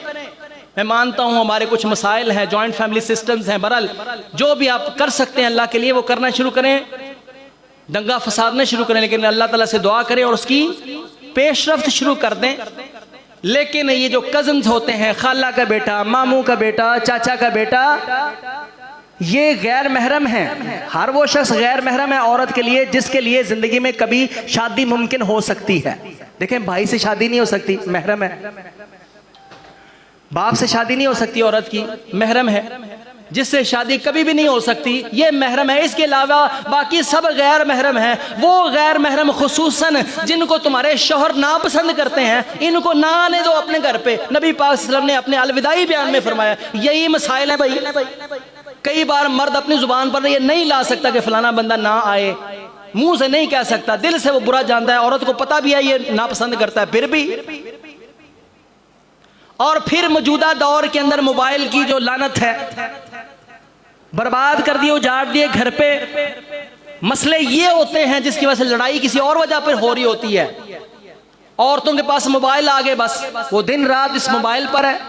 मैं मानता हूँ हमारे कुछ मसाइल हैं, जॉइंट फैमिली सिस्टम्स हैं, बहरहाल जो भी आप कर सकते हैं अल्लाह के लिए वो करना शुरू करें, दंगा फसाद न शुरू करें, लेकिन अल्लाह ताला से दुआ करें और उसकी पेशरफ्त शुरू कर दें। लेकिन ये जो कजन्स होते हैं, खाला का बेटा, मामू का बेटा, चाचा का बेटा, ये गैर महरम हैं। हर वो शख्स गैर महरम है औरत के लिए जिसके लिए जिंदगी में कभी शादी मुमकिन हो सकती है। देखें, भाई से शादी नहीं हो सकती, महरम है। बाप से शादी नहीं हो सकती औरत की, महरम है। जिससे शादी कभी भी नहीं हो सकती, ये महरम है। इसके अलावा बाकी सब गैर महरम है। वो गैर महरम खुसूसन जिनको तुम्हारे शौहर नापसंद करते हैं, इनको ना आने दो अपने घर पे। नबी पाक सल्लल्लाहु अलैहि वसल्लम ने अपने अलविदाई बयान में फरमाया, यही मसाइल है भाई। कई बार मर्द अपनी जुबान पर ये नहीं ला सकता कि फलाना बंदा ना आए, मुंह से नहीं कह सकता, दिल से वो बुरा जानता है, औरत को पता भी है ये नापसंद करता है, फिर भी। और फिर मौजूदा दौर के अंदर मोबाइल की जो लानत है, बर्बाद कर दिए, उजाड़ दिए घर पे। मसले ये होते हैं जिसकी वजह से लड़ाई किसी और वजह पर हो रही होती है। औरतों के पास मोबाइल आ गए, बस वो दिन रात इस मोबाइल पर है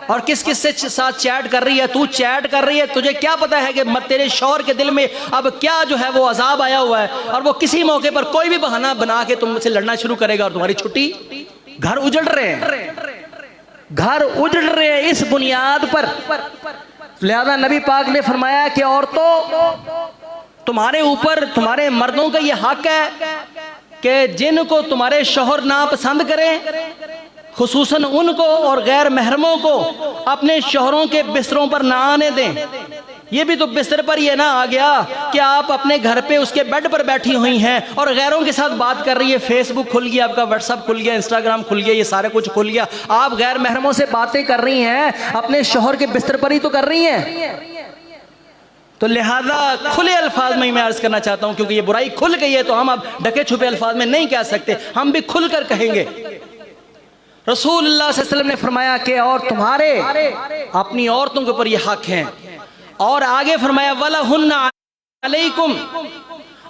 और किस किस से साथ चैट कर रही है। तू चैट कर रही है, तुझे क्या पता है कि तेरे शौहर के दिल में अब क्या जो है वो अजाब आया हुआ है, और वो किसी मौके पर कोई भी बहाना बना के तुमसे लड़ना शुरू करेगा और तुम्हारी छुट्टी। घर उजड़ रहे हैं, घर उजड़ रहे हैं इस बुनियाद पर। लिहाजा नबी पाक ने फरमाया कि औरतों, तुम्हारे ऊपर तुम्हारे मर्दों का ये हक है कि जिनको तुम्हारे शौहर ना पसंद करें, खुसूसन उनको और गैर महरमों को अपने शौहरों के बिस्तरों पर ना आने दें। ये भी तो बिस्तर पर ये ना आ गया कि आप अपने घर पे उसके बेड पर बैठी हुई हैं और गैरों के साथ बात कर रही है। फेसबुक खुल गया आपका, व्हाट्सअप खुल गया, इंस्टाग्राम खुल गया, ये सारा कुछ खुल गया। आप गैर महरमों से बातें कर रही हैं, अपने शौहर के बिस्तर पर ही तो कर रही हैं। तो लिहाजा खुले अल्फाज में मैं अर्ज करना चाहता हूं, क्योंकि ये बुराई खुल गई है तो हम अब ढके छुपे अल्फाज में नहीं कह सकते, हम भी खुलकर कहेंगे। रसूलुल्लाह सल्लल्लाहु अलैहि वसल्लम ने फरमाया कि और तुम्हारे अपनी औरतों के ऊपर ये हक हैं, और आगे फरमाया वलहुन्ना अलैकुम,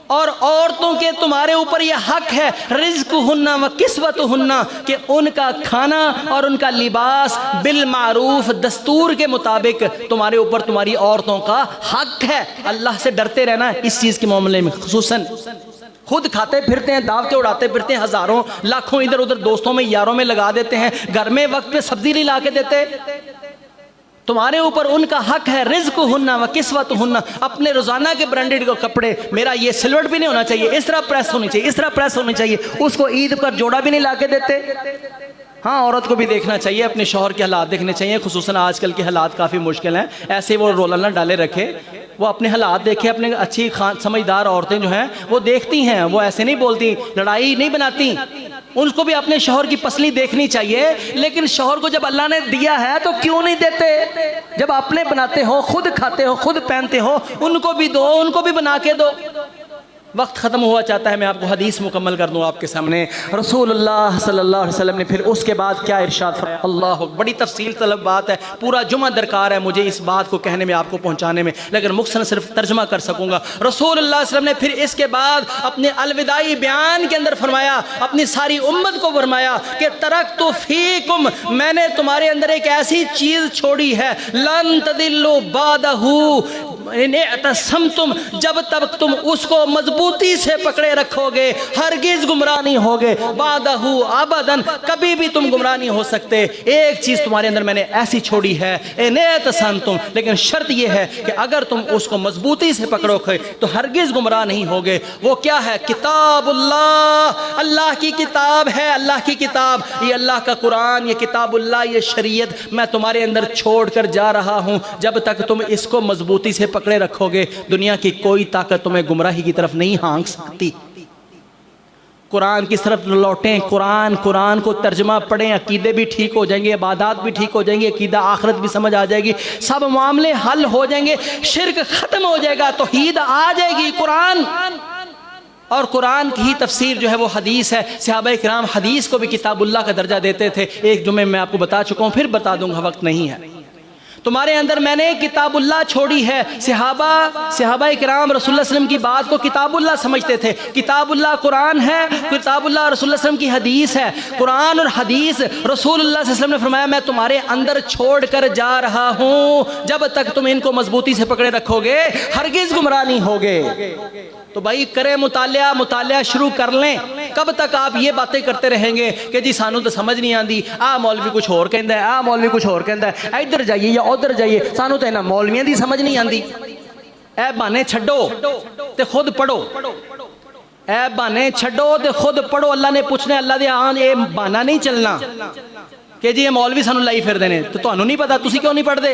और औरतों के तुम्हारे ऊपर यह हक है रिज़्क़ुहुन्ना व किस्वतुहुन्ना, कि उनका खाना और उनका लिबास बिल मारूफ दस्तूर के मुताबिक तुम्हारे ऊपर तुम्हारी औरतों का हक है। अल्लाह से डरते रहना इस चीज़ के मामले में खुसूसन। खुद खाते फिरते हैं, दावतें उड़ाते फिरते हैं, हज़ारों लाखों इधर उधर दोस्तों में यारों में लगा देते हैं, घर में वक्त पे सब्जी नहीं ला के देते। तुम्हारे ऊपर उनका हक है रिज़्क़ुहुन्ना व किस्वतुहुन्ना, अपने रोजाना के ब्रांडेड के कपड़े, मेरा ये सिल्वर भी नहीं होना चाहिए, इस तरह प्रेस होनी चाहिए, इस तरह प्रेस होनी चाहिए, उसको ईद पर जोड़ा भी नहीं ला के देते। हाँ, औरत को भी देखना चाहिए, अपने शौहर के हालात देखने चाहिए, खुसूसन आजकल के हालात काफ़ी मुश्किल हैं, ऐसे वो रोला ना डाले रखे, वो अपने हालात देखे। अपने अच्छी समझदार औरतें जो हैं वो देखती हैं, वो ऐसे नहीं बोलती, लड़ाई नहीं बनाती, उनको भी अपने शौहर की पसली देखनी चाहिए। लेकिन शौहर को जब अल्लाह ने दिया है तो क्यों नहीं देते? जब अपने बनाते हो, खुद खाते हो, खुद पहनते हो, उनको भी दो, उनको भी बना के दो। वक्त ख़त्म हुआ चाहता है, मैं आपको हदीस मुकम्मल कर दूँ आपके सामने। रसूलुल्लाह सल्लल्लाहु अलैहि वसल्लम ने फिर उसके बाद क्या इरशाद फरमाया, अल्लाह, बड़ी तफसील तलब बात है, पूरा जुमा दरकार है मुझे इस बात को कहने में, आपको पहुँचाने में, लेकिन मुख्तसर सिर्फ तर्जमा कर सकूँगा। रसूलुल्लाह सल्लल्लाहु अलैहि वसल्लम ने फिर इसके बाद अपने अलविदाई बयान के अंदर फरमाया, अपनी सारी उम्मत को फरमाया कि तरक्तु फीकुम, मैंने तुम्हारे अंदर एक ऐसी चीज़ छोड़ी है, लन तदिल्लु बादहू तुम, जब तक तुम उसको मजबूती से पकड़े रखोगे हरगिज गुमराह नहीं होगे, बादहू अबदन, कभी भी तुम गुमराह नहीं हो सकते। एक चीज तुम्हारे अंदर मैंने ऐसी छोड़ी है, तुम, लेकिन शर्त यह है कि अगर तुम उसको मजबूती से पकड़ोगे तो हरगिज गुमराह नहीं होगे। वो क्या है? किताबुल्लाह, अल्लाह की किताब है, अल्लाह की किताब, ये अल्लाह का कुरान, ये किताबुल्लाह, ये शरीयत मैं तुम्हारे अंदर छोड़ कर जा रहा हूं। जब तक तुम इसको मजबूती से पकड़े रखोगे दुनिया की कोई ताकत तुम्हें गुमराही की तरफ नहीं हाँक सकती। कुरान की तरफ लौटें, कुरान को तर्जमा पढ़ें, अकीदे भी ठीक हो जाएंगे, इबादत भी ठीक हो जाएंगी, अकीदा आखिरत भी समझ आ जाएगी, सब मामले हल हो जाएंगे, शिर्क खत्म हो जाएगा, तौहीद आ जाएगी। कुरान और कुरान की ही तफसीर जो है वो हदीस है। सहाबाए किराम हदीस को भी किताबुल्लाह का दर्जा देते थे। एक जुमे में आपको बता चुका हूँ, फिर बता दूंगा, वक्त नहीं है। तुम्हारे अंदर मैंने किताबुल्लाह छोड़ी है। सहाबाए किराम रसूलुल्लाह सल्लल्लाहु अलैहि वसल्लम की बात को किताबुल्लाह समझते थे। किताबुल्लाह कुरान है, किताबुल्लाह रसूलुल्लाह सल्लल्लाहु अलैहि वसल्लम की हदीस है। कुरान और हदीस रसूलुल्लाह सल्लल्लाहु अलैहि वसल्लम ने फरमाया मैं तुम्हारे अंदर छोड़ कर जा रहा हूँ, जब तक तुम इनको मजबूती से पकड़े रखोगे हरगिज गुमराह नहीं होगे। तो भाई करें मुतालिया शुरू कर लें। कब तक आप ये बातें करते रहेंगे कि जी सानू तो समझ नहीं आती, आ मौलवी कुछ होर कहंदा है, आ मौलवी कुछ होर कहंदा है, इधर जाइए या उधर जाइए, सानू तो इन्हां मौलवियां दी समझ नहीं आती। ए बहाने छड्डो ते खुद पढ़ो, ए बहाने छड्डो ते खुद पढ़ो। अल्लाह ने पूछना, अल्लाह दे आन ये बहाना नहीं चलना कि जी ये मौलवी सानू लाई फिरदे ने, तो तुहानू नहीं पता, तुसी क्यों नहीं पढ़दे?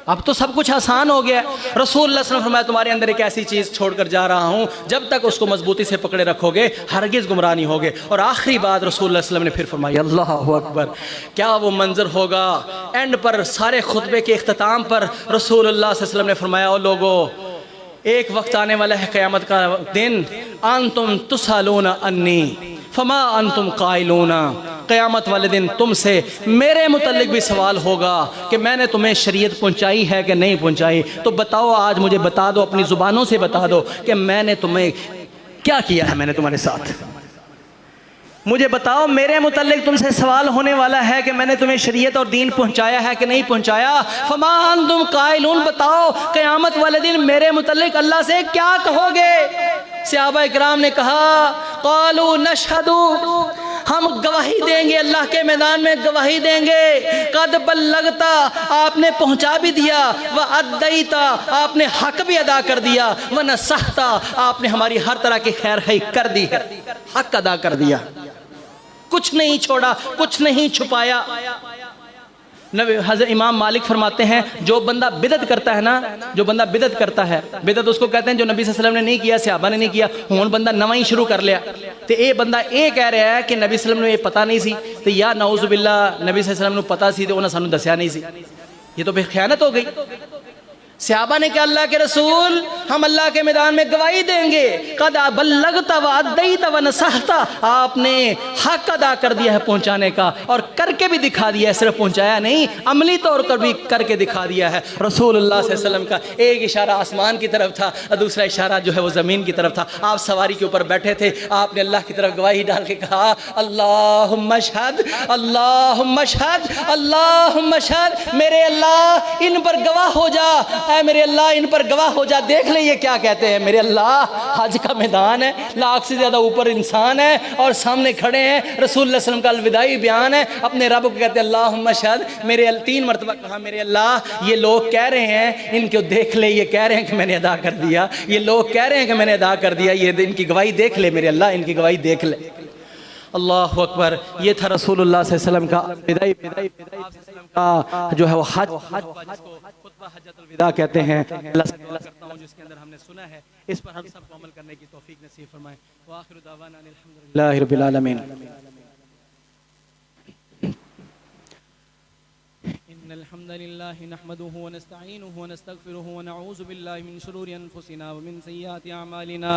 अब तो सब कुछ आसान हो गया। रसूलुल्लाह सल्लल्लाहु अलैहि वसल्लम फरमाया तुम्हारे अंदर एक ऐसी चीज़ छोड़कर जा रहा हूँ, जब तक उसको मजबूती से पकड़े रखोगे हरगिज़ गुमराह नहीं होगे। और आखिरी बात रसूलुल्लाह सल्लल्लाहु अलैहि वसल्लम ने फिर फरमाई, अल्लाहु अकबर, क्या वो मंजर होगा एंड पर, सारे खुतबे के इख्तिताम पर रसूलुल्लाह सल्लल्लाहु अलैहि वसल्लम ने फरमाया, ओ लोगो, एक वक्त आने वाला है क़यामत का दिन, अंतुम तुसअलूना अन्नी फमा अंतुम काइलूना, क़यामत वाले दिन तुमसे मेरे मुतल्लिक भी सवाल होगा कि मैंने तुम्हें शरीयत पहुंचाई है कि नहीं पहुंचाई। तो बताओ, आज मुझे बता दो, अपनी ज़ुबानों से बता दो कि मैंने तुम्हें क्या किया है, मैंने तुम्हारे साथ। मुझे बताओ, मेरे मुतल्लिक तुमसे सवाल होने वाला है कि मैंने तुम्हें शरीयत और दीन पहुंचाया है कि नहीं पहुंचाया। फमा अंतुम काइलून, बताओ क़यामत वाले दिन मेरे मुतल्लिक अल्लाह से क्या कहोगे? सहाबा इकराम ने कहा, क़ालू नशहदु, हम गवाही देंगे, अल्लाह के मैदान में गवाही देंगे, कद बल्लगता, आपने पहुंचा भी दिया, व अद्दैता, आपने हक भी अदा कर दिया, व नसहता, आपने हमारी हर तरह की खैर खई कर दी है, हक अदा कर दिया, कुछ नहीं छोड़ा, कुछ नहीं छुपाया। नबी हज़रत इमाम मालिक फरमाते हैं, जो बंदा बिदत करता है ना, जो बंदा बिदत करता है, बिदत उसको कहते हैं जो नबी सल्लल्लाहु अलैहि वसल्लम ने नहीं किया, सहाबा ने नहीं किया, हुन बंदा नवा ही शुरू कर लिया। तो ये बंदा ये कह रहा है कि नबी सल्लल्लाहु अलैहि वसल्लम ने ये पता नहीं सी, तो या नऊज़ बिल्लाह नबी सल्लल्लाहु अलैहि वसल्लम ने पता सी तो उन्हें सानू दस्या नहीं सी, ये तो फिर खयानत हो गई। सहाबा ने कहा अल्लाह के रसूल हम अल्लाह के मैदान में गवाही देंगे, कद बल्लगता व अद्दैता व नसहता, आपने हक अदा कर दिया है पहुंचाने का और करके भी दिखा दिया है, सिर्फ पहुंचाया नहीं अमली तौर पर भी करके दिखा दिया है। रसूलुल्लाह सल्लल्लाहु अलैहि वसल्लम का एक इशारा आसमान की तरफ था और दूसरा इशारा जो है वो ज़मीन की तरफ था। आप सवारी के ऊपर बैठे थे, आपने अल्लाह की तरफ गवाही डाल के कहा अल्लाहुम्मा शहद अल्लाहुम्मा शहद अल्लाहुम्मा शहद, मेरे अल्लाह इन पर गवाह हो जा, ऐ मेरे अल्लाह इन पर गवाह हो जा। देख ले ये क्या कहते हैं, मेरे अल्लाह हज का मैदान है, लाख से ज़्यादा ऊपर इंसान है और सामने खड़े हैं, रसूल सल्लल्लाहु अलैहि वसल्लम का अलविदाई बयान है, अपने रब को कहते हैं अल्लाहुम्मा शहद, मेरे 3 मरतबा कहा मेरे अल्लाह ये लोग कह रहे हैं, इनको देख ले, ये कह रहे हैं कि मैंने अदा कर दिया, ये लोग कह रहे हैं कि मैंने अदा कर दिया, ये इनकी गवाही देख ले मेरे अल्लाह, इनकी गवाही देख ले। अल्लाह अकबर। ये था रसूलुल्लाह सल्लल्लाहु अलैहि वसल्लम का जो है वो हज हज्जतुल विदा कहते हैं। अल्लाह से दुआ करता हूं जिसके अंदर हमने सुना है इस पर हम सबको अमल करने की तौफीक नसीब फरमाए। व आखिरु दावाना अल्हम्दुलिल्लाहि रब्बिल आलमीन। इन्नल हम्दुलिल्लाहि नहमदुहु व नस्तईनुहु व नस्तगफिरुहु व नऊज़ु बिल्लाहि मिन शुरूरि अनफुसिना व मिन सय्यिआति अमालिना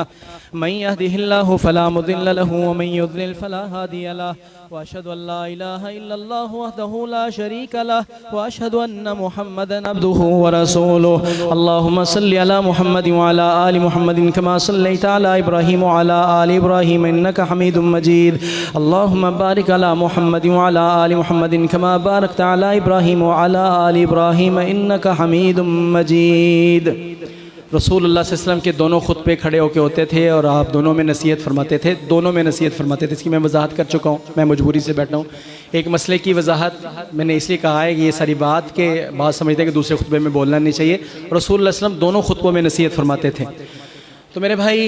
मन यहदिहिल्लाहु फला मुदिल्ल लहु व मन युद्लिल फला हादिय लहु व अशहदु अन ला इलाहा इल्लल्लाहु वहदहु ला शरीका लहु व अशहदु अन्न मुहम्मदन अब्दुहु व रसूलुहु। अल्लाहुम्मा सल्लि अला मुहम्मदिन व अला आलि मुहम्मदिन कमा सल्लैता अला इब्राहीम व अला आलि इब्राहीम इन्नका हमीदुम मजीद। अल्लाहुम्मा बारिक अला मुहम्मदिन व अला आलि मुहम्मदिन कमा बारकता अला इब्राहीम व अला आलि इब्राहीम इन्नका हमीदुम मजीद। रसूलुल्लाह सल्लल्लाहु अलैहि वसल्लम के दोनों खुतबे खड़े होकर होते थे और आप दोनों में नसीहत फरमाते थे, दोनों में नसीहत फरमाते थे। इसकी मैं वजाहत कर चुका हूँ, मैं मजबूरी से बैठा हूँ। एक मसले की वजाहत मैंने इसलिए कहा है कि ये सारी बात के बात समझते हैं कि दूसरे खुतबे में बोलना नहीं चाहिए। रसूलुल्लाह सल्लल्लाहु अलैहि वसल्लम दोनों खुतबों में नसीहत फरमाते थे। तो मेरे भाई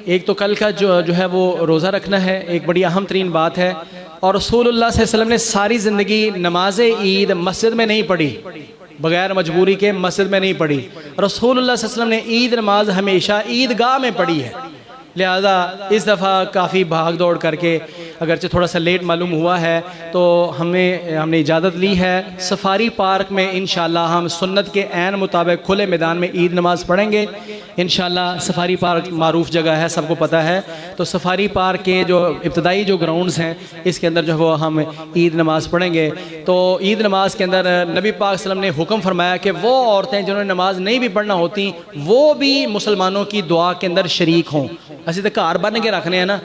एक तो कल का जो है वो रोज़ा रखना है, एक बड़ी अहम तरीन बात है। और रसूलुल्लाह सल्लल्लाहु अलैहि वसल्लम ने सारी ज़िंदगी नमाज ईद मस्जिद में नहीं पढ़ी, बगैर मजबूरी के मस्जिद में नहीं पढ़ी। रसूलुल्लाह सल्लल्लाहु अलैहि वसल्लम ने ईद नमाज हमेशा ईदगाह में पढ़ी है। लिहाजा इस दफ़ा काफ़ी भाग दौड़ करके अगरचे थोड़ा सा लेट मालूम हुआ है तो हमने इजाज़त ली है। सफारी पार्क में इंशाल्लाह हम सुन्नत के ऐन मुताबिक खुले मैदान में ईद नमाज़ पढ़ेंगे इंशाल्लाह। सफारी पार्क मारूफ जगह है, सबको पता है। तो सफारी पार्क के जो इब्तदाई जो ग्राउंड्स हैं इसके अंदर जो है वो हम ईद नमाज़ पढ़ेंगे। तो ईद नमाज के अंदर नबी पाक सल्लल्लाहु अलैहि वसल्लम ने हुक्म फरमाया कि वो औरतें जिन्होंने नमाज नहीं भी पढ़ना होती वो भी मुसलमानों की दुआ के अंदर शरीक हों। ਅਸੀਂ तो घर बन के रखने हैं ना,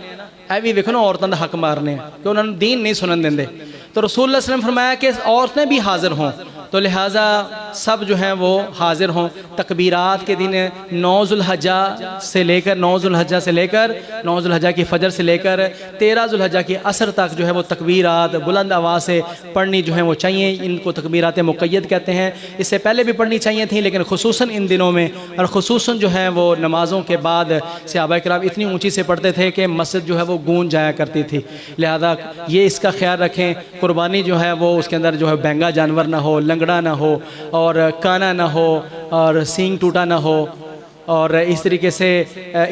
ਇਹ भी वेखो ना औरतों का हक मारने कि उन्होंने दीन नहीं सुनन देंगे। तो रसूलुल्लाह सल्लल्लाहु अलैहि वसल्लम फरमाया कि औरतें भी हाजिर हों, तो लिहाजा सब जो हैं वो हाजिर हों। तकबीरात के दिन 9 ज़ुल्हज्जा से लेकर 9 ज़ुल्हज्जा से लेकर 9 ज़ुल्हज्जा की फ़जर से लेकर 13 ज़ुल्हज्जा की असर तक जो है वो तकबीरात बुलंद आवाज़ से पढ़नी जो है वो चाहिए। इनको तकबीरात मुक़य्यद कहते हैं। इससे पहले भी पढ़नी चाहिए थी लेकिन खुसूसन इन दिनों में और खुसूसन जो है वो नमाज़ों के बाद सहाबा किराम इतनी ऊँची से पढ़ते थे कि मस्जिद जो है वो गूंज जाया करती थी। लिहाजा ये इसका ख्याल रखें। कुर्बानी जो है वो उसके अंदर जो है बेंगा जानवर ना हो, लंगड़ा ना हो और काना ना हो और सींग टूटा ना हो और इस तरीके से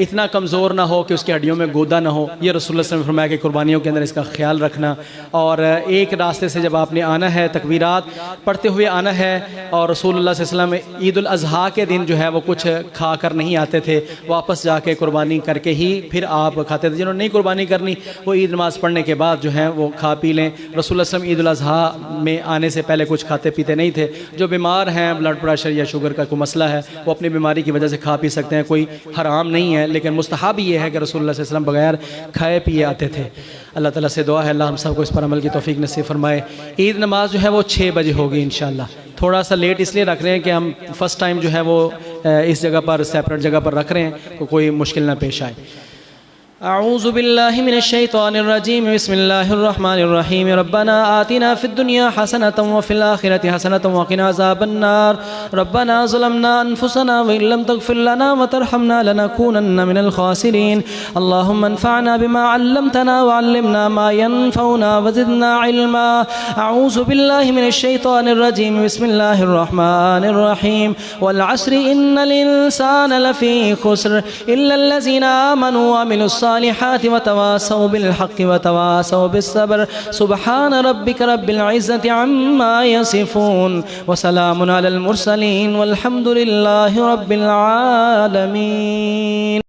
इतना कमज़ोर ना हो कि उसकी हड्डियों में गोदा ना हो। ये रसूलुल्लाह सल्लल्लाहु अलैहि वसल्लम ने फरमाया कि कुर्बानियों के अंदर इसका ख्याल रखना। और एक रास्ते से जब आपने आना है तकबीरात पढ़ते हुए आना है। और रसूलुल्लाह सल्लल्लाहु अलैहि वसल्लम ईद उल अज़हा के दिन जो है वो कुछ खा कर नहीं आते थे, वापस जाके कुर्बानी करके ही फिर आप खाते थे। जिन्होंने नहीं कुर्बानी करनी वो ईद नमाज़ पढ़ने के बाद जो है वो खा पी लें। रसूलुल्लाह सल्लल्लाहु अलैहि वसल्लम ईद उल अज़हा में आने से पहले कुछ खाते पीते नहीं थे। जो बीमार हैं, ब्लड प्रेशर या शुगर का कोई मसला है, वो अपनी बीमारी की वजह से खा पी सकते हैं, कोई हराम नहीं है। लेकिन मुस्तहब ये है कि रसूलुल्लाह सल्लल्लाहु अलैहि वसल्लम बगैर खाए पिए आते थे। अल्लाह ताला से दुआ है अल्लाह हम सबको इस पर अमल की तौफीक नसीब फरमाए। ईद नमाज जो है वो 6 बजे होगी इंशाल्लाह। थोड़ा सा लेट इसलिए रख रहे हैं कि हम फ़र्स्ट टाइम जो है वो इस जगह पर सेपरेट जगह पर रख रहे हैं तो कोई मुश्किल ना पेश आए। अऊज़ु बिल्लाहि मिनश शैतानिर रजीम बिस्मिल्लाहिर रहमानिर रहीम रब्बना आतिना फिद दुनिया हसनतम व फिल आखिरति हसनतम व क़िना अज़ाबन्नार रब्बना ज़लमना अनफुसना व इल्लम तग़फिर लना व तरहमना लनकूनन्न मिनल ख़ासिरीन अल्लाहुम्मा अन्फ़अना बिमा अल्लमतना व अल्लिमना मा यनफ़उना व ज़िदना इल्मा। अऊज़ु बिल्लाहि मिनश शैतानिर रजीम बिस्मिल्लाहिर रहमानिर रहीम वल अस्रि इन्नल इंसाना लफ़ी ख़ुस्र इल्लल्लज़ीना आमनू व अमिलुस बिस्सालिहाति व तवासौ बिल हक़्क़ि व तवासौ बिस्सब्र। सुब्हान रब्बिक रब्बिल इज़्ज़ति अम्मा यसिफून व सलामुन अलल मुरसलीन वल्हम्दुलिल्लाहि रब्बिल आलमीन।